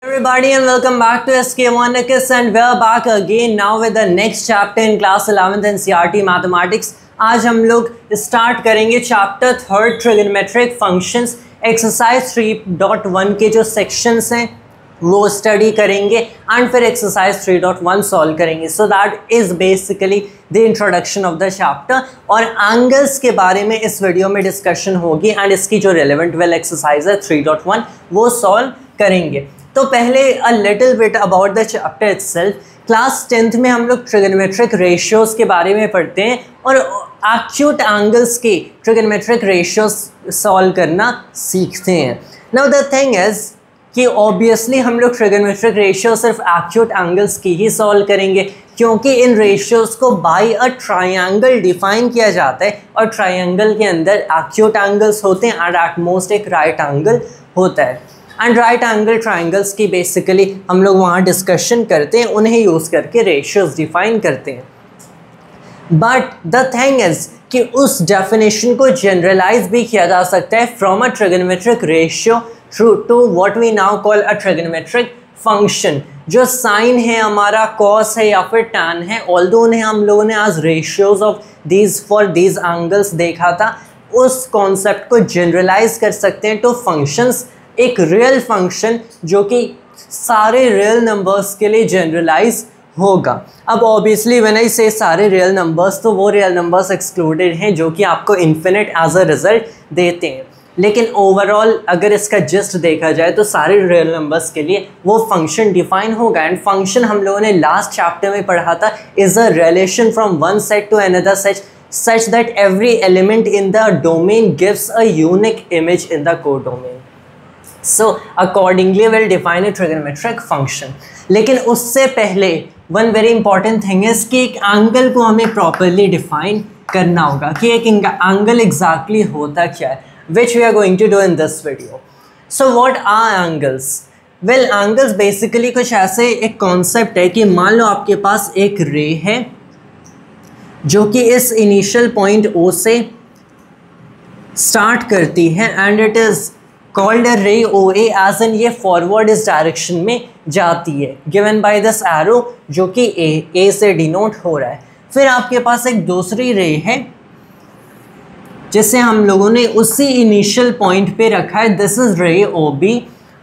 Everybody and welcome back to SK Wonderkids and we're back again now with the next chapter in class 11th NCERT Mathematics। आज हम लोग start करेंगे chapter 3 trigonometric functions. Exercise 3.1 के जो sections हैं वो study करेंगे and फिर एक्सरसाइज 3.1 सॉल्व करेंगे। So that is basically the introduction of the chapter और एंगल्स के बारे में इस वीडियो में डिस्कशन होगी एंड इसकी जो रेलेवेंट वेल एक्सरसाइज है 3.1 वो सॉल्व करेंगे। तो पहले a little bit about the chapter itself. Class 10th में हम लोग ट्रिग्नोमेट्रिक रेशियोज के बारे में पढ़ते हैं और एक्यूट एंगल्स के ट्रिग्नोमेट्रिक रेशियोज सॉल्व करना सीखते हैं। नाउ द थिंग इज़ कि ऑब्वियसली हम लोग ट्रिग्नोमेट्रिक रेशियो सिर्फ एक्यूट एंगल्स की ही सॉल्व करेंगे क्योंकि इन रेशियोज को बाय अ ट्रायंगल डिफाइन किया जाता है और ट्रायंगल के अंदर एक्यूट एंगल्स होते हैं एंड एट मोस्ट एक राइट एंगल होता है एंड राइट एंगल ट्रायंगल्स की बेसिकली हम लोग वहाँ डिस्कशन करते हैं, उन्हें यूज़ करके रेशियोज डिफाइन करते हैं। बट द थिंग इज़ कि उस डेफिनेशन को जनरलाइज भी किया जा सकता है from a trigonometric ratio to what we now call a trigonometric function. जो साइन है हमारा कॉस है या फिर टैन है, ऑल्दो उन्हें हम लोगों ने आज ratios of these for these angles देखा था, उस कॉन्सेप्ट को जनरलाइज कर सकते हैं टू फंक्शंस। एक रियल फंक्शन जो कि सारे रियल नंबर्स के लिए जनरलाइज होगा। अब ऑब्वियसली व्हेन आई से सारे रियल नंबर्स तो वो रियल नंबर्स एक्सक्लूडेड हैं जो कि आपको इन्फिनिट एज अ रिजल्ट देते हैं, लेकिन ओवरऑल अगर इसका जस्ट देखा जाए तो सारे रियल नंबर्स के लिए वो फंक्शन डिफाइन होगा। एंड फंक्शन हम लोगों ने लास्ट चैप्टर में पढ़ा था is a relation from one set to another such that every element in the domain gives a unique image in the codomain. So accordingly we'll define a trigonometric function। लेकिन उससे पहले one very important thing is कि एक angle को हमें properly define करना होगा कि एक एंगल exactly होता क्या है, which we are going to do in this video। So what are angles? Well, angles basically कुछ ऐसे एक concept है कि मान लो आपके पास एक रे है जो कि इस इनिशियल पॉइंट O से स्टार्ट करती है and it is called a रे OA एज इन ये फॉरवर्ड इस डायरेक्शन में जाती है गिवन बाय दिस एरो जो कि A से डिनोट हो रहा है। फिर आपके पास एक दूसरी रे है जिसे हम लोगों ने उसी इनिशियल पॉइंट पे रखा है, दिस इज रे OB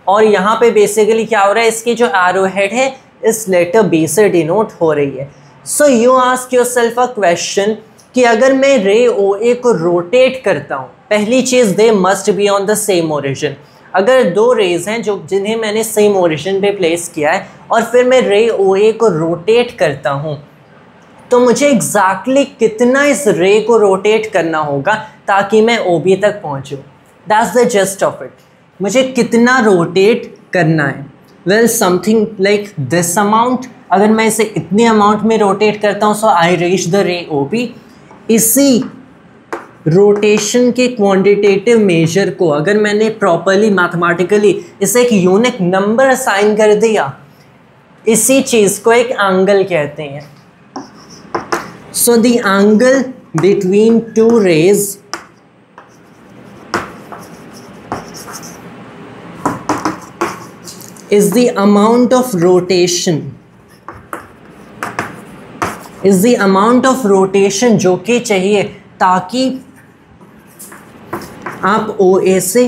और यहाँ पे बेसिकली क्या हो रहा है, इसकी जो एरो हेड है इस लेटर B से डिनोट हो रही है। So you ask yourself a question कि अगर मैं रे OA को रोटेट करता हूँ, पहली चीज़ they must be on the same origin. अगर दो रेज हैं जो जिन्हें मैंने सेम ओरिजिन पे प्लेस किया है और फिर मैं रे OA को रोटेट करता हूँ तो मुझे एग्जैक्टली कितना इस रे को रोटेट करना होगा ताकि मैं OB तक पहुँचूँ। That's the gist of it. मुझे कितना रोटेट करना है, well something like this amount. अगर मैं इसे इतने अमाउंट में रोटेट करता हूँ so I reach the ray OB। इसी रोटेशन के क्वांटिटेटिव मेजर को अगर मैंने प्रॉपरली मैथमेटिकली इसे एक यूनिक नंबर असाइन कर दिया, इसी चीज़ को एक एंगल कहते हैं। So the angle between two rays is the amount of rotation, is the amount of rotation जो कि चाहिए ताकि आप OA से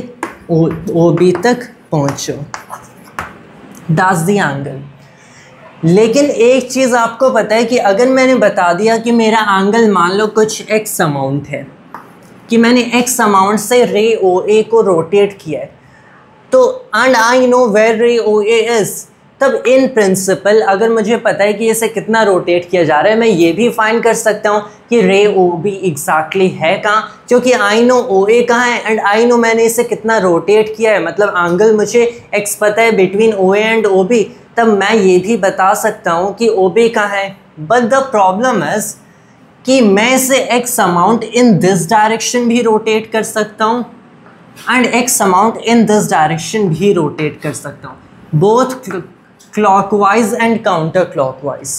OB तक पहुँचो। That's the angle। लेकिन एक चीज़ आपको पता है कि अगर मैंने बता दिया कि मेरा एंगल मान लो कुछ x अमाउंट है, कि मैंने x अमाउंट से रे OA को रोटेट किया है, तो एंड आई नो वेयर रे OA इज़, तब इन प्रिंसिपल अगर मुझे पता है कि इसे कितना रोटेट किया जा रहा है, मैं ये भी फाइंड कर सकता हूँ कि रे OB एग्जैक्टली है कहाँ, क्योंकि आई नो OA कहाँ है एंड आई नो मैंने इसे कितना रोटेट किया है, मतलब एंगल मुझे x पता है बिटवीन OA एंड OB, तब मैं ये भी बता सकता हूँ कि OB कहाँ है। बट द प्रॉब्लम इज़ कि मैं इसे x amount in this direction भी रोटेट कर सकता हूँ and x amount in this direction भी रोटेट कर सकता हूँ, both clockwise and counter clockwise.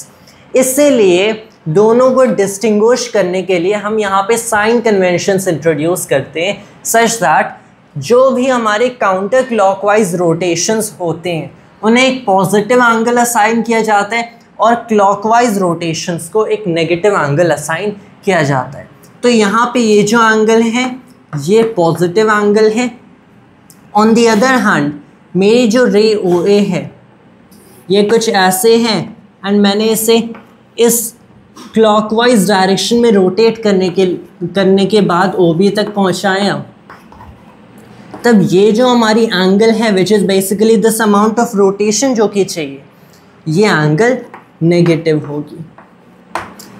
इसीलिए दोनों को डिस्टिंग्विश करने के लिए हम यहाँ पे साइन कन्वेंशंस इंट्रोड्यूस करते हैं सच दैट जो भी हमारे काउंटर क्लॉकवाइज रोटेशंस होते हैं उन्हें एक पॉजिटिव एंगल असाइन किया जाता है और क्लॉकवाइज रोटेशंस को एक नेगेटिव एंगल असाइन किया जाता है। तो यहाँ पे ये जो एंगल है ये पॉजिटिव एंगल है। ऑन द अदर हैंड मेरी जो रे OA है ये कुछ ऐसे हैं एंड मैंने इसे इस क्लॉकवाइज डायरेक्शन में रोटेट करने के बाद OB तक पहुँचाया, तब ये जो हमारी एंगल है which is basically this amount of rotation जो कि चाहिए, ये एंगल नेगेटिव होगी।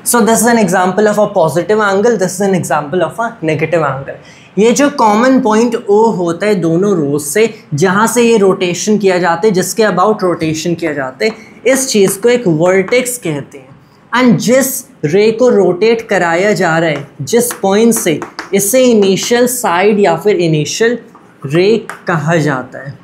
सो this is an example of a positive angle, this is an example of a negative angle. ये जो कॉमन पॉइंट O होता है दोनों रोज से, जहाँ से ये रोटेशन किया जाता है, जिसके अबाउट रोटेशन किया जाता है, इस चीज़ को एक वर्टेक्स कहते हैं। एंड जिस रे को रोटेट कराया जा रहा है जिस पॉइंट से, इसे इनिशियल साइड या फिर इनिशियल रे कहा जाता है।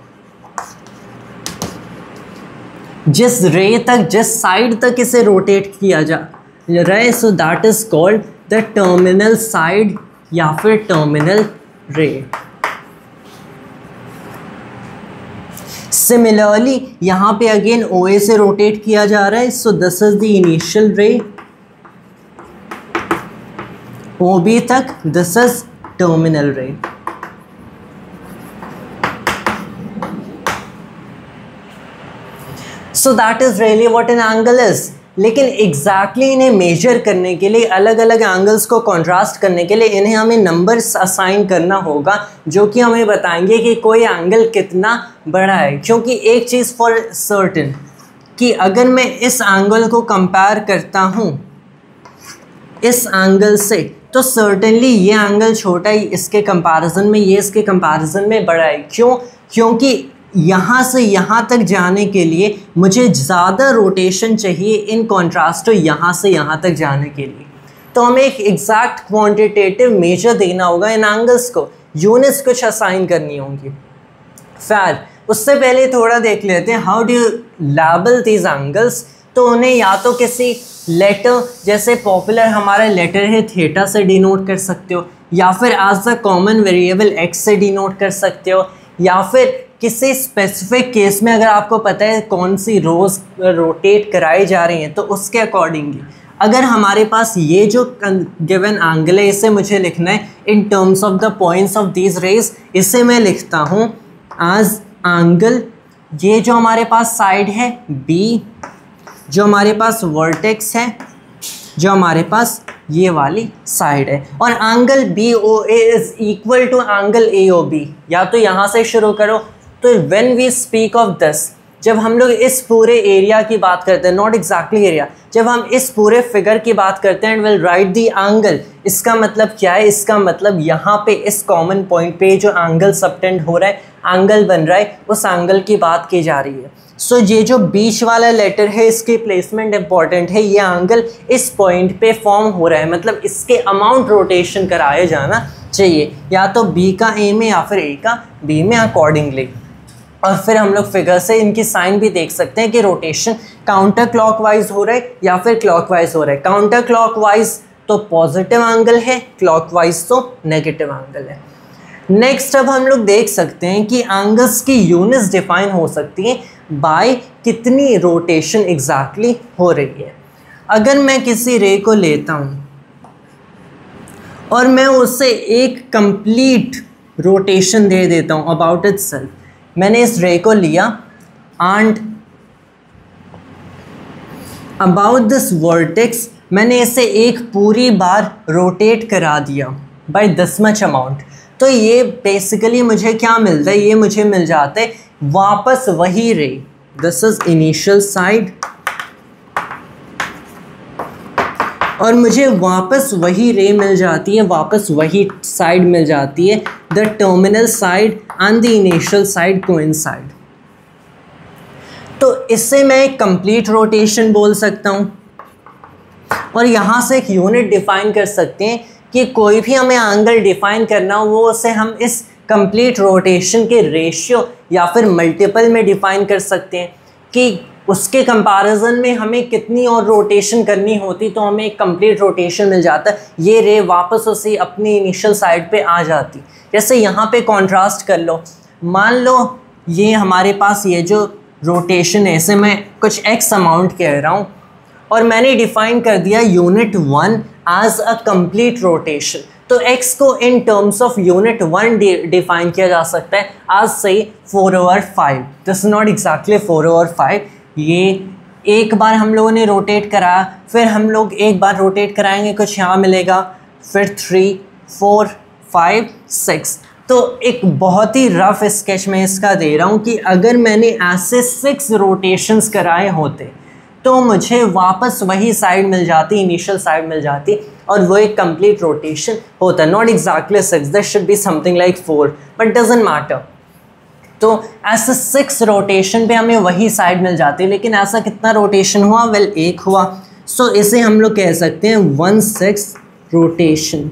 जिस रे तक, जिस साइड तक इसे रोटेट किया जा रहा है, so that is called the terminal side या फिर टर्मिनल रे। सिमिलरली यहाँ पे अगेन OA से रोटेट किया जा रहा है, सो दिस इज द इनिशियल रे, OB तक दिस इज टर्मिनल रे। सो that is really what an angle is. लेकिन एग्जैक्टली इन्हें मेजर करने के लिए, अलग अलग एंगल्स को कॉन्ट्रास्ट करने के लिए इन्हें हमें नंबर्स असाइन करना होगा जो कि हमें बताएंगे कि कोई एंगल कितना बड़ा है। क्योंकि एक चीज़ फॉर सर्टेन कि अगर मैं इस एंगल को कंपेयर करता हूँ इस एंगल से, तो सर्टेनली ये एंगल छोटा है इसके कंपैरिजन में, ये इसके कंपैरिजन में बड़ा है। क्यों? क्योंकि यहाँ से यहाँ तक जाने के लिए मुझे ज़्यादा रोटेशन चाहिए इन कॉन्ट्रास्ट टू यहाँ से यहाँ तक जाने के लिए। तो हमें एक एग्जैक्ट क्वांटिटेटिव मेजर देना होगा इन एंगल्स को, यूनिट्स कुछ असाइन करनी होंगी। फिर उससे पहले थोड़ा देख लेते हैं how do you label these angles. तो उन्हें या तो किसी लेटर, जैसे पॉपुलर हमारा लेटर है थीटा से डिनोट कर सकते हो, या फिर as the common variable x से डिनोट कर सकते हो, या फिर किसी स्पेसिफिक केस में अगर आपको पता है कौन सी रोज रोटेट कराई जा रही हैं तो उसके अकॉर्डिंगली अगर हमारे पास ये जो गिवन एंगल है इसे मुझे लिखना है इन terms of the points of these raise, इसे मैं लिखता हूँ एज एंगल, ये जो हमारे पास साइड है B, जो हमारे पास वर्टेक्स है, जो हमारे पास ये वाली साइड है, और angle BOA is equal to angle AOB। या तो यहाँ से शुरू करो, तो when we speak of this, जब हम लोग इस पूरे एरिया की बात करते हैं, नॉट एग्जैक्टली एरिया, जब हम इस पूरे फिगर की बात करते हैं and will write the angle, इसका मतलब क्या है? इसका मतलब यहाँ पे इस कॉमन पॉइंट पे जो एंगल सबटेंड हो रहा है, एंगल बन रहा है, उस एंगल की बात की जा रही है। सो ये जो बीच वाला लेटर है इसकी प्लेसमेंट इंपॉर्टेंट है, ये एंगल इस पॉइंट पे फॉर्म हो रहा है, मतलब इसके अमाउंट रोटेशन कराया जाना चाहिए, या तो B का A में या फिर A का B में अकॉर्डिंगली। और फिर हम लोग फिगर से इनकी साइन भी देख सकते हैं कि रोटेशन काउंटर क्लॉकवाइज हो रहा है या फिर क्लॉकवाइज हो रहा है। काउंटर क्लॉकवाइज तो पॉजिटिव एंगल है, क्लॉकवाइज तो नेगेटिव एंगल है। नेक्स्ट अब हम लोग देख सकते हैं कि एंगल्स की यूनिट्स डिफाइन हो सकती हैं बाय कितनी रोटेशन एग्जैक्टली हो रही है। अगर मैं किसी रे को लेता हूँ और मैं उसे एक कंप्लीट रोटेशन दे देता हूँ अबाउट इटसेल्फ, मैंने इस रे को लिया एंड अबाउट दिस वर्टेक्स मैंने इसे एक पूरी बार रोटेट करा दिया बाय दिस मच अमाउंट, तो ये बेसिकली मुझे क्या मिलता है? ये मुझे मिल जाता है वापस वही रे, दिस इज इनिशियल साइड, और मुझे वापस वही रे मिल जाती है, वापस वही साइड मिल जाती है, the terminal side and the initial side coincide. तो इससे मैं एक कंप्लीट रोटेशन बोल सकता हूँ, और यहाँ से एक यूनिट डिफाइन कर सकते हैं कि कोई भी हमें एंगल डिफाइन करना हो वो उसे हम इस कंप्लीट रोटेशन के रेशियो या फिर मल्टीपल में डिफाइन कर सकते हैं कि उसके कंपैरिजन में हमें कितनी और रोटेशन करनी होती तो हमें एक कंप्लीट रोटेशन मिल जाता है, ये रे वापस उसे अपनी इनिशियल साइड पे आ जाती। जैसे यहाँ पे कॉन्ट्रास्ट कर लो, मान लो ये हमारे पास ये जो रोटेशन ऐसे मैं कुछ एक्स अमाउंट कह रहा हूँ और मैंने डिफाइन कर दिया unit 1 as a complete rotation, तो x को in terms of unit 1 define किया जा सकता है आज से 4/5। दिस नॉट एग्जैक्टली 4/5, ये एक बार हम लोगों ने रोटेट कराया, फिर हम लोग एक बार रोटेट कराएंगे, कुछ यहाँ मिलेगा, फिर 3, 4, 5, 6। तो एक बहुत ही रफ स्केच में इसका दे रहा हूँ कि अगर मैंने ऐसे 6 रोटेशंस कराए होते तो मुझे वापस वही साइड मिल जाती, इनिशियल साइड मिल जाती, और वो एक कंप्लीट रोटेशन होता। Not exactly 6, this should be something like 4, but doesn't matter. तो ऐसे 6 रोटेशन पे हमें वही साइड मिल जाती है, लेकिन ऐसा कितना रोटेशन हुआ? वेल, एक हुआ। सो इसे हम लोग कह सकते हैं 1/6 rotation.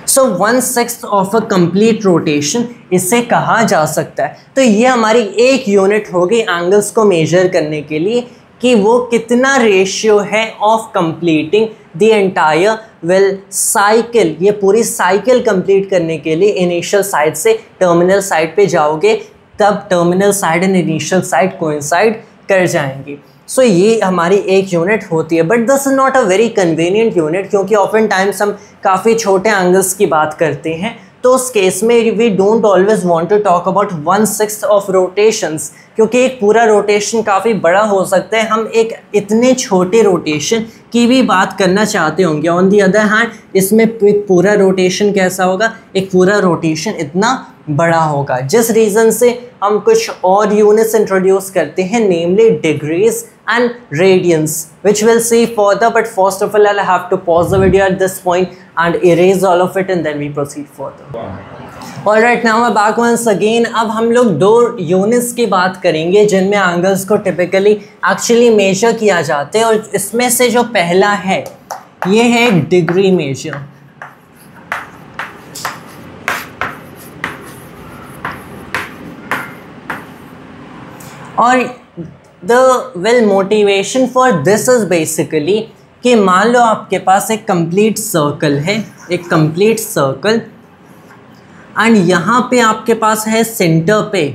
So 1/6 of a complete rotation इसे कहा जा सकता है। तो ये हमारी एक यूनिट होगी एंगल्स को मेजर करने के लिए कि वो कितना रेशियो है of completing the entire well cycle. ये पूरी साइकिल कंप्लीट करने के लिए इनिशियल साइड से टर्मिनल साइड पे जाओगे, तब terminal side and initial side coincide कर जाएंगी। सो ये हमारी एक यूनिट होती है, but this is not a very convenient unit, क्योंकि ऑफन टाइम्स हम काफ़ी छोटे एंगल्स की बात करते हैं। तो उस केस में we don't always want to talk about 1/6 of rotations, क्योंकि एक पूरा रोटेशन काफ़ी बड़ा हो सकता है। हम एक इतने छोटे रोटेशन की भी बात करना चाहते होंगे। ऑन दी अदर हैंड इसमें एक पूरा रोटेशन कैसा होगा? एक पूरा रोटेशन इतना बड़ा होगा, जिस रीज़न से हम कुछ और यूनिट्स इंट्रोड्यूस करते हैं, नेमली degrees and radians, which we'll see further. But first of all, I'll have to pause the video at this point and erase all of it, and then we proceed further. Alright, now we're back once again. अब हम लोग 2 units की बात करेंगे जिनमें angles को typically actually major किया जाता है, और इसमें से जो पहला है ये है डिग्री मेजर। और the motivation for this is basically कि मान लो आपके पास एक कंप्लीट सर्कल है, एक कंप्लीट सर्कल, एंड यहाँ पे आपके पास है सेंटर पे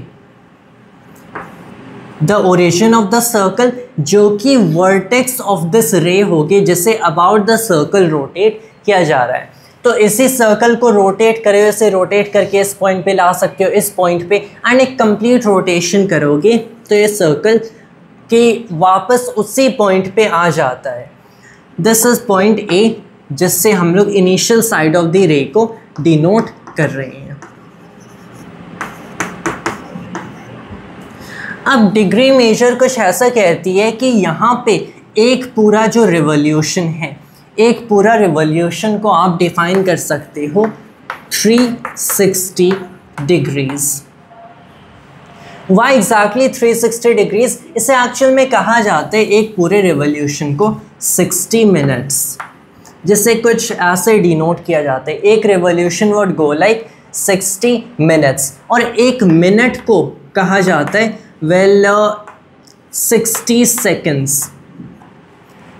the origin of the circle, जो कि वर्टेक्स ऑफ दिस रे होगी जिसे अबाउट द सर्कल रोटेट किया जा रहा है। तो इसी सर्कल को रोटेट करे, इसे रोटेट करके इस पॉइंट पे ला सकते हो, इस पॉइंट पे, एंड एक कंप्लीट रोटेशन करोगे तो ये सर्कल कि वापस उसी पॉइंट पे आ जाता है। दिस इज पॉइंट ए, जिससे हम लोग इनिशियल साइड ऑफ द रे को डिनोट कर रहे हैं। अब डिग्री मेजर कुछ ऐसा कहती है कि यहाँ पे एक पूरा जो रिवॉल्यूशन है, एक पूरा रिवॉल्यूशन को आप डिफाइन कर सकते हो 360 डिग्रीज। Why exactly 360 degrees? इसे एक्चुअल में कहा जाता है एक पूरे रिवॉल्यूशन को 60 मिनट्स, जिसे कुछ ऐसे डिनोट किया जाता है। एक revolution would go like 60 minutes, और एक मिनट को कहा जाता है 60 सेकेंड्स।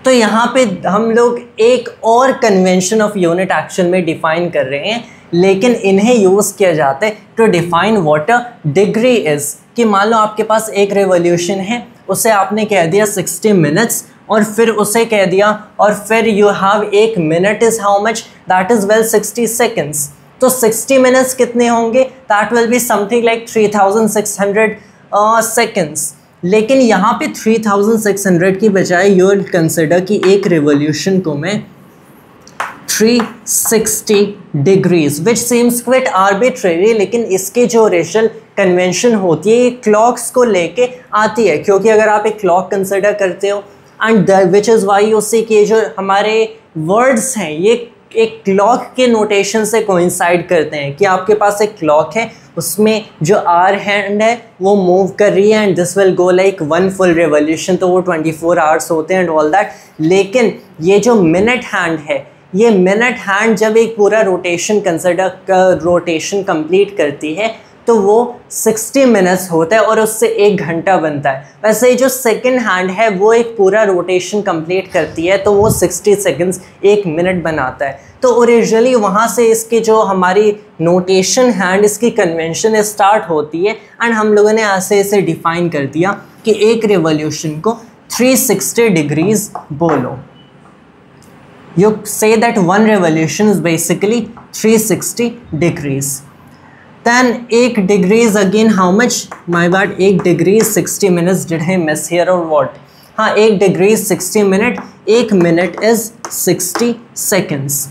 तो यहाँ पे हम लोग एक और कन्वेंशन ऑफ यूनिट एक्शन में डिफाइन कर रहे हैं, लेकिन इन्हें यूज़ किया जाता है to define what a degree is. कि मान लो आपके पास एक रिवॉल्यूशन है, उसे आपने कह दिया 60 मिनट्स, और फिर उसे कह दिया, और फिर यू हैव एक minute is how much? That is 60 seconds. तो 60 मिनट्स कितने होंगे? That will be something like 3600 seconds. लेकिन यहाँ पे 3600 की बजाय यू विल कंसिडर कि एक रिवॉल्यूशन को मैं 360 degrees, which seems quit arbitrary, लेकिन इसके जो रेशल कन्वेंशन होती है ये क्लॉक्स को लेके आती है। क्योंकि अगर आप एक क्लॉक कंसिडर करते हो, एंड विच इज़ वाई उससे कि जो हमारे वर्ड्स हैं ये एक क्लॉक के नोटेशन से कोइंसाइड करते हैं, कि आपके पास एक क्लॉक है, उसमें जो आर हैंड है वो मूव कर रही है, and this will go like 1 full revolution, तो वो 24 आवर्स होते हैं एंड ऑल दैट। लेकिन ये जो मिनट हैंड है, ये मिनट हैंड जब एक पूरा रोटेशन कंप्लीट करती है, तो वो 60 मिनट्स होता है और उससे 1 घंटा बनता है। वैसे ही जो सेकंड हैंड है वो एक पूरा रोटेशन कंप्लीट करती है तो वो 60 सेकंड्स 1 मिनट बनाता है। तो ओरिजिनली वहाँ से इसकी जो हमारी नोटेशन हैंड इसकी कन्वेंशन स्टार्ट होती है एंड हम लोगों ने ऐसे इसे डिफ़ाइन कर दिया कि एक रिवॉल्यूशन को 360 डिग्रीज बोलो। You say that one revolution is basically 360 degrees. Then 1 degree is again how much? My bad, 1 degree is 60 minutes. Did I miss here or what? हाँ, 1 degree is 60 minute. 1 minute is 60 seconds.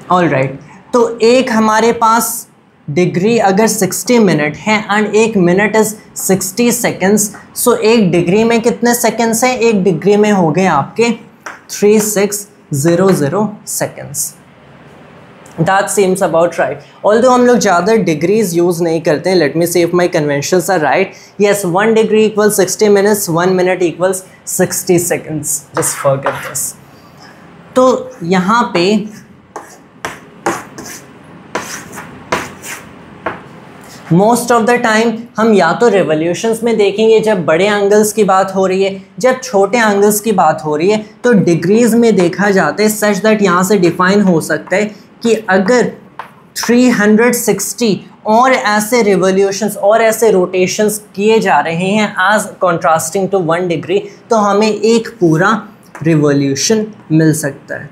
All right. तो एक हमारे पास degree अगर 60 minute है and 1 minute is 60 seconds, so 1 degree में कितने seconds हैं? 1 degree में हो गए आपके 3600 seconds. That seems about right. Although हम लोग ज़्यादा डिग्रीज यूज़ नहीं करते हैं. Let me see if my conventions are right. Yes, 1 degree equals 60 minutes, 1 minute equals 60 seconds. Just forget this. तो यहाँ पे मोस्ट ऑफ द टाइम हम या तो रेवोल्यूशंस में देखेंगे जब बड़े एंगल्स की बात हो रही है, जब छोटे एंगल्स की बात हो रही है तो डिग्रीज में देखा जाता है सच दैट यहाँ से डिफाइन हो सकता है कि अगर 360 और ऐसे रिवोल्यूशंस और ऐसे रोटेशंस किए जा रहे हैं एज कॉन्ट्रास्टिंग टू 1 डिग्री तो हमें एक पूरा रिवोल्यूशन मिल सकता है।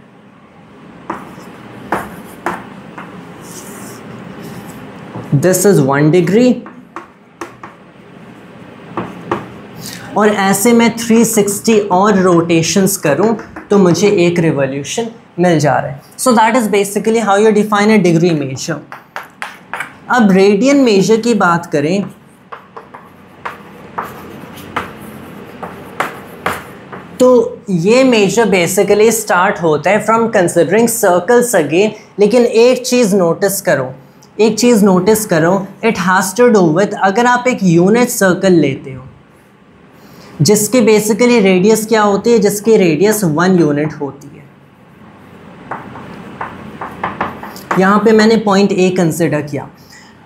दिस इज 1 डिग्री और ऐसे मैं 360 और रोटेशंस करूं तो मुझे एक रिवॉल्यूशन मिल जा रहा है। So that is basically how you define a degree measure. अब रेडियन मेजर की बात करें तो ये मेजर बेसिकली स्टार्ट होता है फ्रॉम कंसिडरिंग सर्कल्स अगेन। लेकिन एक चीज़ नोटिस करो, it has to do with अगर आप एक यूनिट सर्कल लेते हो जिसकी बेसिकली रेडियस क्या होती है, जिसकी रेडियस 1 यूनिट होती है। यहाँ पे मैंने पॉइंट ए कंसिडर किया,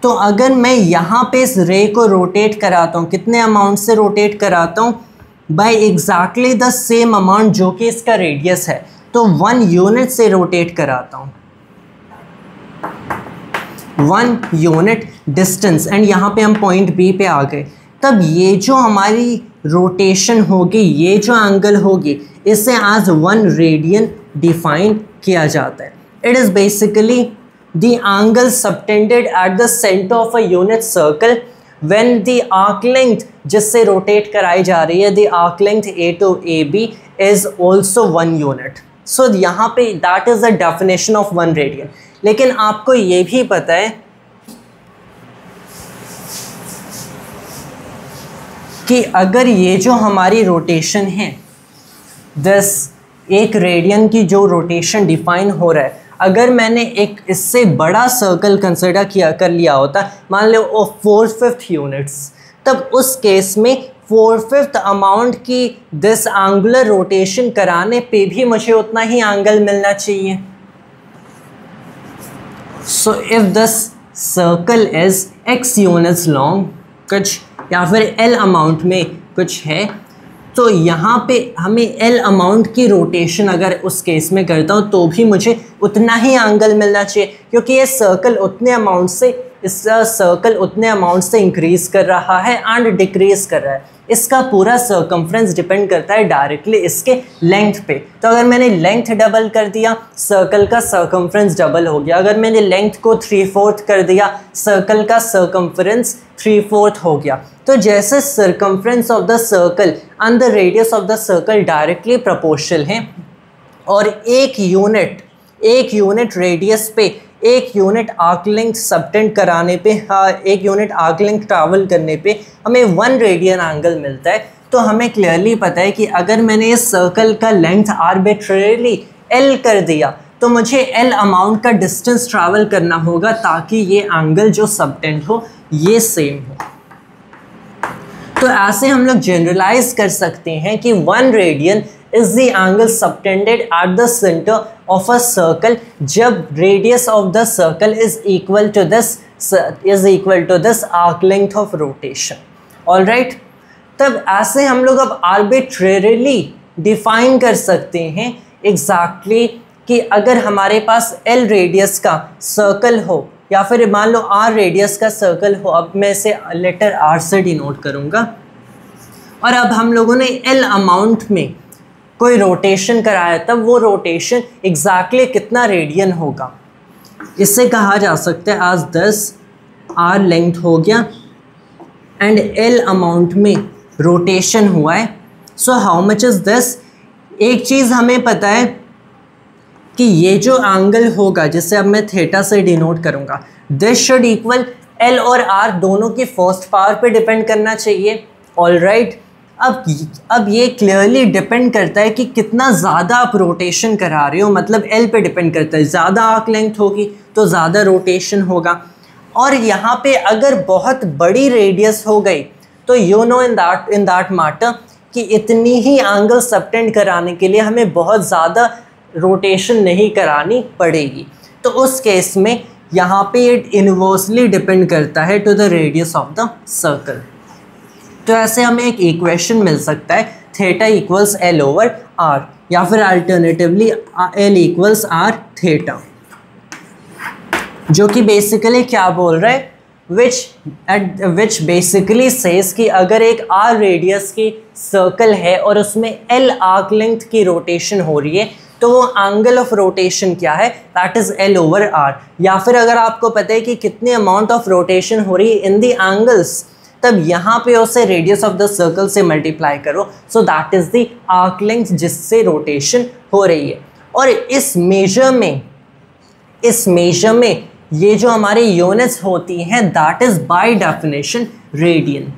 तो अगर मैं यहाँ पे इस रे को रोटेट कराता हूँ, कितने अमाउंट से रोटेट कराता हूँ? By exactly the same amount जो कि इसका रेडियस है, तो 1 यूनिट से रोटेट कराता हूँ, 1 यूनिट डिस्टेंस। एंड यहाँ पे हम पॉइंट बी पे आ गए। तब ये जो हमारी रोटेशन होगी, ये जो एंगल होगी, इसे एज 1 रेडियन डिफाइन किया जाता है। It is basically the angle subtended at the centre of a unit circle when the arc length जिससे रोटेट कराई जा रही है, the arc length A to A B is also 1 unit. So यहाँ पे that is the definition of 1 radian. लेकिन आपको ये भी पता है कि अगर ये जो हमारी रोटेशन है, दिस एक रेडियन की जो रोटेशन डिफाइन हो रहा है, अगर मैंने एक इससे बड़ा सर्कल कंसिडर कर लिया होता, मान लो 4/5 यूनिट्स, तब उस केस में 4/5 अमाउंट की दिस एंगुलर रोटेशन कराने पे भी मुझे उतना ही एंगल मिलना चाहिए। So if this circle is x units long कुछ या फिर l अमाउंट में कुछ है, तो यहाँ पे हमें l अमाउंट की रोटेशन अगर उस केस में करता हूँ तो भी मुझे उतना ही एंगल मिलना चाहिए, क्योंकि ये सर्कल उतने अमाउंट से इंक्रीज़ कर रहा है एंड डिक्रीज़ कर रहा है। इसका पूरा सर्कम्फ्रेंस डिपेंड करता है डायरेक्टली इसके लेंथ पे। तो अगर मैंने लेंथ डबल कर दिया, सर्कल का सर्कम्फ्रेंस डबल हो गया। अगर मैंने लेंथ को 3/4 कर दिया, सर्कल का सर्कम्फ्रेंस 3/4 हो गया। तो जैसे circumference of the circle and the radius of the circle directly proportional हैं और एक यूनिट रेडियस पे 1 यूनिट आर्क लेंथ सबटेंड कराने पे, 1 यूनिट आर्क लेंथ ट्रैवल करने पे हमें 1 रेडियन एंगल मिलता है। तो हमें क्लियरली पता है कि अगर मैंने इस सर्कल का लेंथ आर्बिट्रेरली L कर दिया तो मुझे L अमाउंट का डिस्टेंस ट्रैवल करना होगा ताकि ये एंगल जो सबटेंड हो ये सेम हो। तो ऐसे हम लोग जनरलाइज कर सकते हैं कि 1 radian is the angle subtended at the center of a circle जब radius of the circle is equal to this is equal to this arc length of rotation. Alright, तब ऐसे हम लोग अब आर्बिट्रेरीली डिफाइन कर सकते हैं एग्जैक्टली कि अगर हमारे पास एल रेडियस का सर्कल हो या फिर मान लो आर रेडियस का सर्कल हो, अब मैं इसे लेटर आर से डिनोट करूँगा, और अब हम लोगों ने एल अमाउंट में कोई रोटेशन कराया, तब वो रोटेशन एग्जैक्टली कितना रेडियन होगा, इससे कहा जा सकता है आज 10 आर लेंथ हो गया एंड एल अमाउंट में रोटेशन हुआ है। So how much is this? एक चीज़ हमें पता है कि ये जो एंगल होगा जिसे अब मैं थीटा से डिनोट करूँगा, दिस शुड इक्वल एल और आर दोनों की फर्स्ट पावर पे डिपेंड करना चाहिए। ऑलराइट, अब ये क्लियरली डिपेंड करता है कि कितना ज़्यादा आप रोटेशन करा रहे हो, मतलब एल पे डिपेंड करता है। ज़्यादा आर्क लेंथ होगी तो ज़्यादा रोटेशन होगा, और यहाँ पे अगर बहुत बड़ी रेडियस हो गई तो you know in that matter कि इतनी ही एंगल सबटेंड कराने के लिए हमें बहुत ज़्यादा रोटेशन नहीं करानी पड़ेगी। तो उस केस में यहाँ पे इट इनवर्सली डिपेंड करता है to the radius of the circle. तो ऐसे हमें एक इक्वेशन मिल सकता है theta equals L over R, या फिर alternatively L equals R theta, जो कि बेसिकली क्या बोल रहा है, विच बेसिकली सेज कि अगर एक आर रेडियस की सर्कल है और उसमें एल आर्क लेंथ की रोटेशन हो रही है तो वो एंगल ऑफ रोटेशन क्या है, that is L over R. या फिर अगर आपको पता है कि कितनी अमाउंट ऑफ रोटेशन हो रही है इन दी एंगल्स, तब यहाँ पे उसे रेडियस ऑफ द सर्कल से मल्टीप्लाई करो, सो that is the arc length जिससे रोटेशन हो रही है। और इस मेजर में ये जो हमारे यूनिट्स होती हैं that is by definition radian.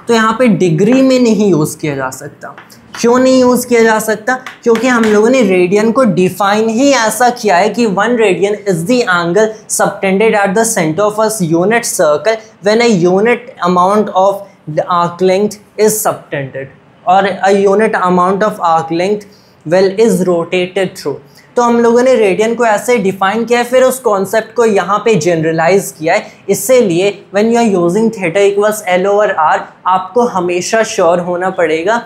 तो यहाँ पे डिग्री में नहीं यूज़ किया जा सकता। क्यों नहीं यूज़ किया जा सकता? क्योंकि हम लोगों ने रेडियन को डिफाइन ही ऐसा किया है कि 1 radian is the angle subtended at the centre of a unit circle when a unit amount of the arc length is subtended, और a unit amount of arc length well is rotated through. तो हम लोगों ने radian को ऐसे define किया है, फिर उस कॉन्सेप्ट को यहाँ पे जनरलाइज किया है। इसीलिए when you are using theta equals L over R, आपको हमेशा श्योर होना पड़ेगा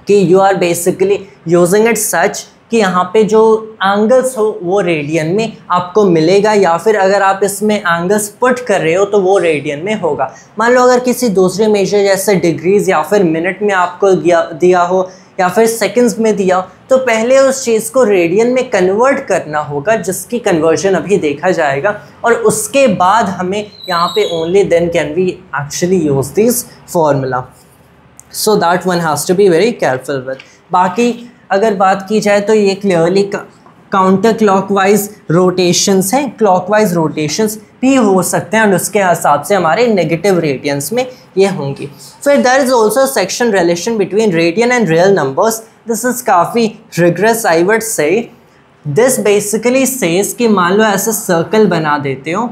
कि you are basically using it such कि यहाँ पे जो एंगल्स हो वो रेडियन में आपको मिलेगा, या फिर अगर आप इसमें एंगल्स पुट कर रहे हो तो वो रेडियन में होगा। मान लो अगर किसी दूसरे मेजर जैसे डिग्रीज या फिर मिनट में आपको दिया हो या फिर सेकंड्स में दिया हो, तो पहले उस चीज़ को रेडियन में कन्वर्ट करना होगा, जिसकी कन्वर्जन अभी देखा जाएगा, और उसके बाद हमें यहाँ पे only then can we actually use this formula. So that one has to be very careful with. बाकी अगर बात की जाए तो ये क्लियरली काउंटर क्लॉकवाइज रोटेशंस हैं, क्लॉकवाइज रोटेशंस भी हो सकते हैं, और उसके हिसाब से हमारे नेगेटिव रेडियंस में ये होंगी। फिर there is also section relation between radian and real numbers. This is काफ़ी rigorous I would say. This basically says कि मान लो ऐसे सर्कल बना देते हो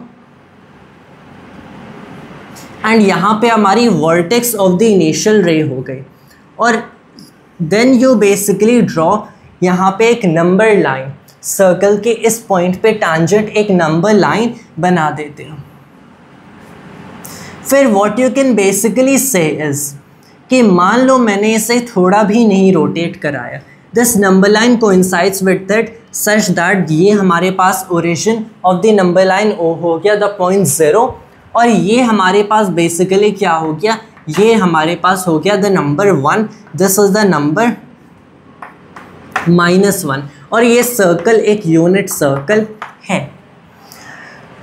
एंड यहाँ पे हमारी वर्टेक्स ऑफ द इनिशियल रे हो गई, और देन यू बेसिकली ड्रॉ यहाँ पे एक नंबर लाइन, सर्कल के इस पॉइंट पे टैंजेंट एक नंबर लाइन बना देते हो। फिर व्हाट यू कैन बेसिकली से इज कि मान लो मैंने इसे थोड़ा भी नहीं रोटेट कराया, this number line coincides with that such that ये हमारे पास origin of the number line O हो गया द पॉइंट 0, और ये हमारे पास बेसिकली क्या हो गया, ये हमारे पास हो गया the number 1, this is the number -1, और ये सर्कल एक यूनिट सर्कल है।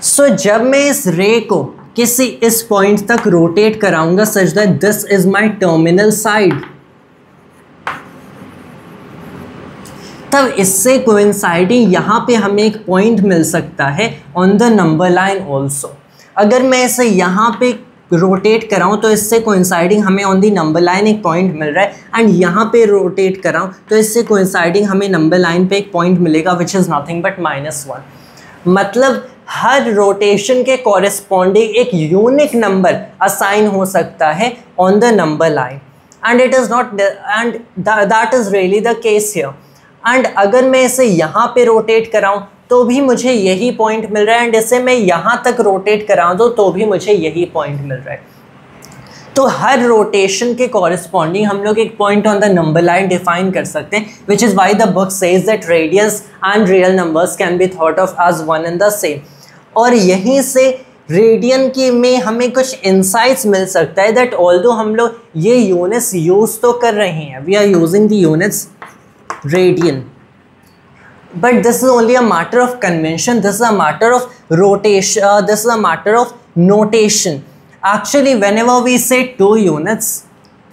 सो जब मैं इस रे को किसी इस पॉइंट तक रोटेट कराऊंगा such that this is my terminal side, तब इससे कोइंसाइडिंग यहाँ पे हमें एक पॉइंट मिल सकता है on the number line also. अगर मैं इसे यहाँ पे रोटेट कराऊँ तो इससे कोइंसाइडिंग हमें ऑन दी नंबर लाइन एक पॉइंट मिल रहा है, एंड यहाँ पे रोटेट कराऊँ तो इससे कोइंसाइडिंग हमें नंबर लाइन पे एक पॉइंट मिलेगा विच इज़ नथिंग बट -1। मतलब हर रोटेशन के कॉरेस्पॉन्डिंग एक यूनिक नंबर असाइन हो सकता है on the number line, and it is not and that is really the case here. And अगर मैं इसे यहाँ पे रोटेट कराऊँ तो भी मुझे यही पॉइंट मिल रहा है, एंड इसे मैं यहाँ तक रोटेट करा दूँ तो भी मुझे यही पॉइंट मिल रहा है। तो हर रोटेशन के कॉरेस्पॉन्डिंग हम लोग एक point on the number line define कर सकते हैं, which is why the book says that radians and real numbers can be thought of as one and the same. और यहीं से रेडियन की में हमें कुछ इंसाइट्स मिल सकता है दैट ऑल्दो हम लोग ये यूनिट्स यूज तो कर रहे हैं, we are using the units radian, but this is only a matter of convention, this is a matter of rotation, this is a matter of notation. Actually whenever we say 2 units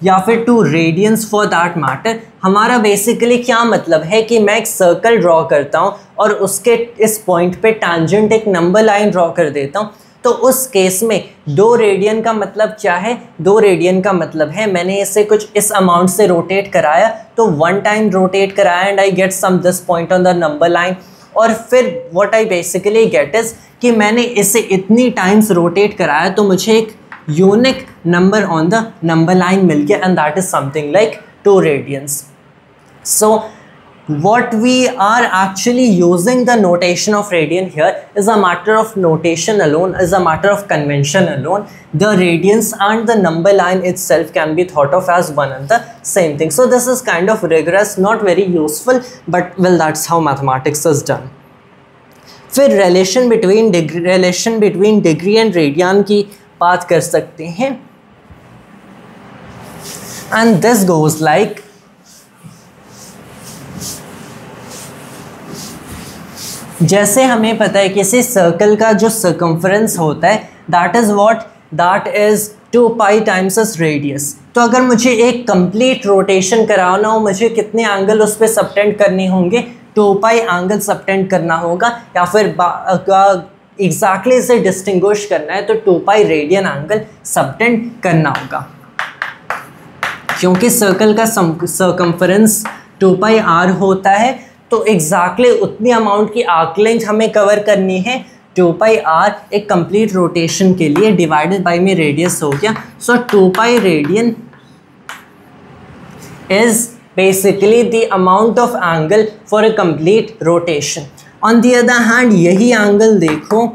या फिर 2 radians for that matter, हमारा basically क्या मतलब है कि मैं एक circle draw करता हूँ और उसके इस पॉइंट पे टैंजेंट एक नंबर लाइन ड्रॉ कर देता हूँ, तो उस केस में 2 रेडियन का मतलब क्या है? 2 रेडियन का मतलब है मैंने इसे कुछ इस अमाउंट से रोटेट कराया, तो 1 टाइम रोटेट कराया and I get some this point on the number line, और फिर what I basically get is कि मैंने इसे इतनी टाइम्स रोटेट कराया तो मुझे एक unique number on the number line मिल गया, and that is something like 2 radians. So what we are actually using the notation of radian here is a matter of notation alone, is a matter of convention alone. The radians and the number line itself can be thought of as one and the same thing. So this is kind of rigorous, not very useful, but well, that's how mathematics is done. फिर relation between degree and radian की बात कर सकते हैं, and this goes like जैसे हमें पता है किसी सर्कल का जो सर्कम्फ्रेंस होता है that is 2 pi times its radius. तो अगर मुझे एक कंप्लीट रोटेशन कराना हो, मुझे कितने एंगल उस पर सबटेंड करने होंगे? 2 पाई एंगल सबटेंड करना होगा, या फिर एग्जैक्टली इसे डिस्टिंग्विश करना है तो 2 पाई रेडियन एंगल सबटेंड करना होगा, क्योंकि सर्कल का सर्कम्फ्रेंस 2 पाई आर होता है, तो एग्जैक्टली उतनी अमाउंट की आर्क लेंथ हमें कवर करनी है. 2 पाई आर एक कंप्लीट रोटेशन के लिए डिवाइडेड बाई में रेडियस हो गया. सो 2 pi radian is basically the amount of angle for a complete rotation. On the other hand यही एंगल देखो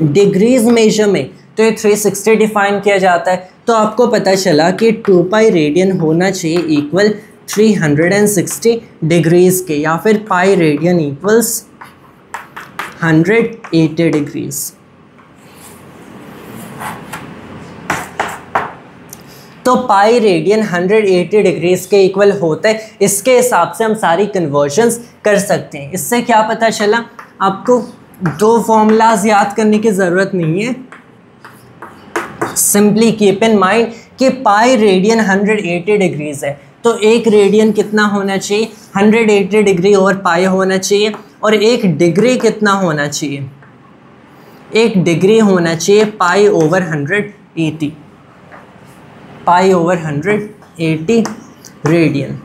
डिग्रीज मेजर में, तो ये 360 डिफाइन किया जाता है. तो आपको पता चला कि 2 पाई रेडियन होना चाहिए इक्वल 360 डिग्रीज के, या फिर पाई रेडियन इक्वल्स 180 डिग्रीज. तो पाई रेडियन 180 डिग्रीज के इक्वल होता है. इसके हिसाब से हम सारी कन्वर्जन्स कर सकते हैं. इससे क्या पता चला? आपको 2 फॉर्मूलाज याद करने की ज़रूरत नहीं है. सिंपली कीप इन माइंड कि पाई रेडियन 180 डिग्रीज है, तो एक रेडियन कितना होना चाहिए? 180 डिग्री ओवर पाई होना चाहिए. और एक डिग्री कितना होना चाहिए? एक डिग्री होना चाहिए पाई ओवर 180, पाई over 180 radian.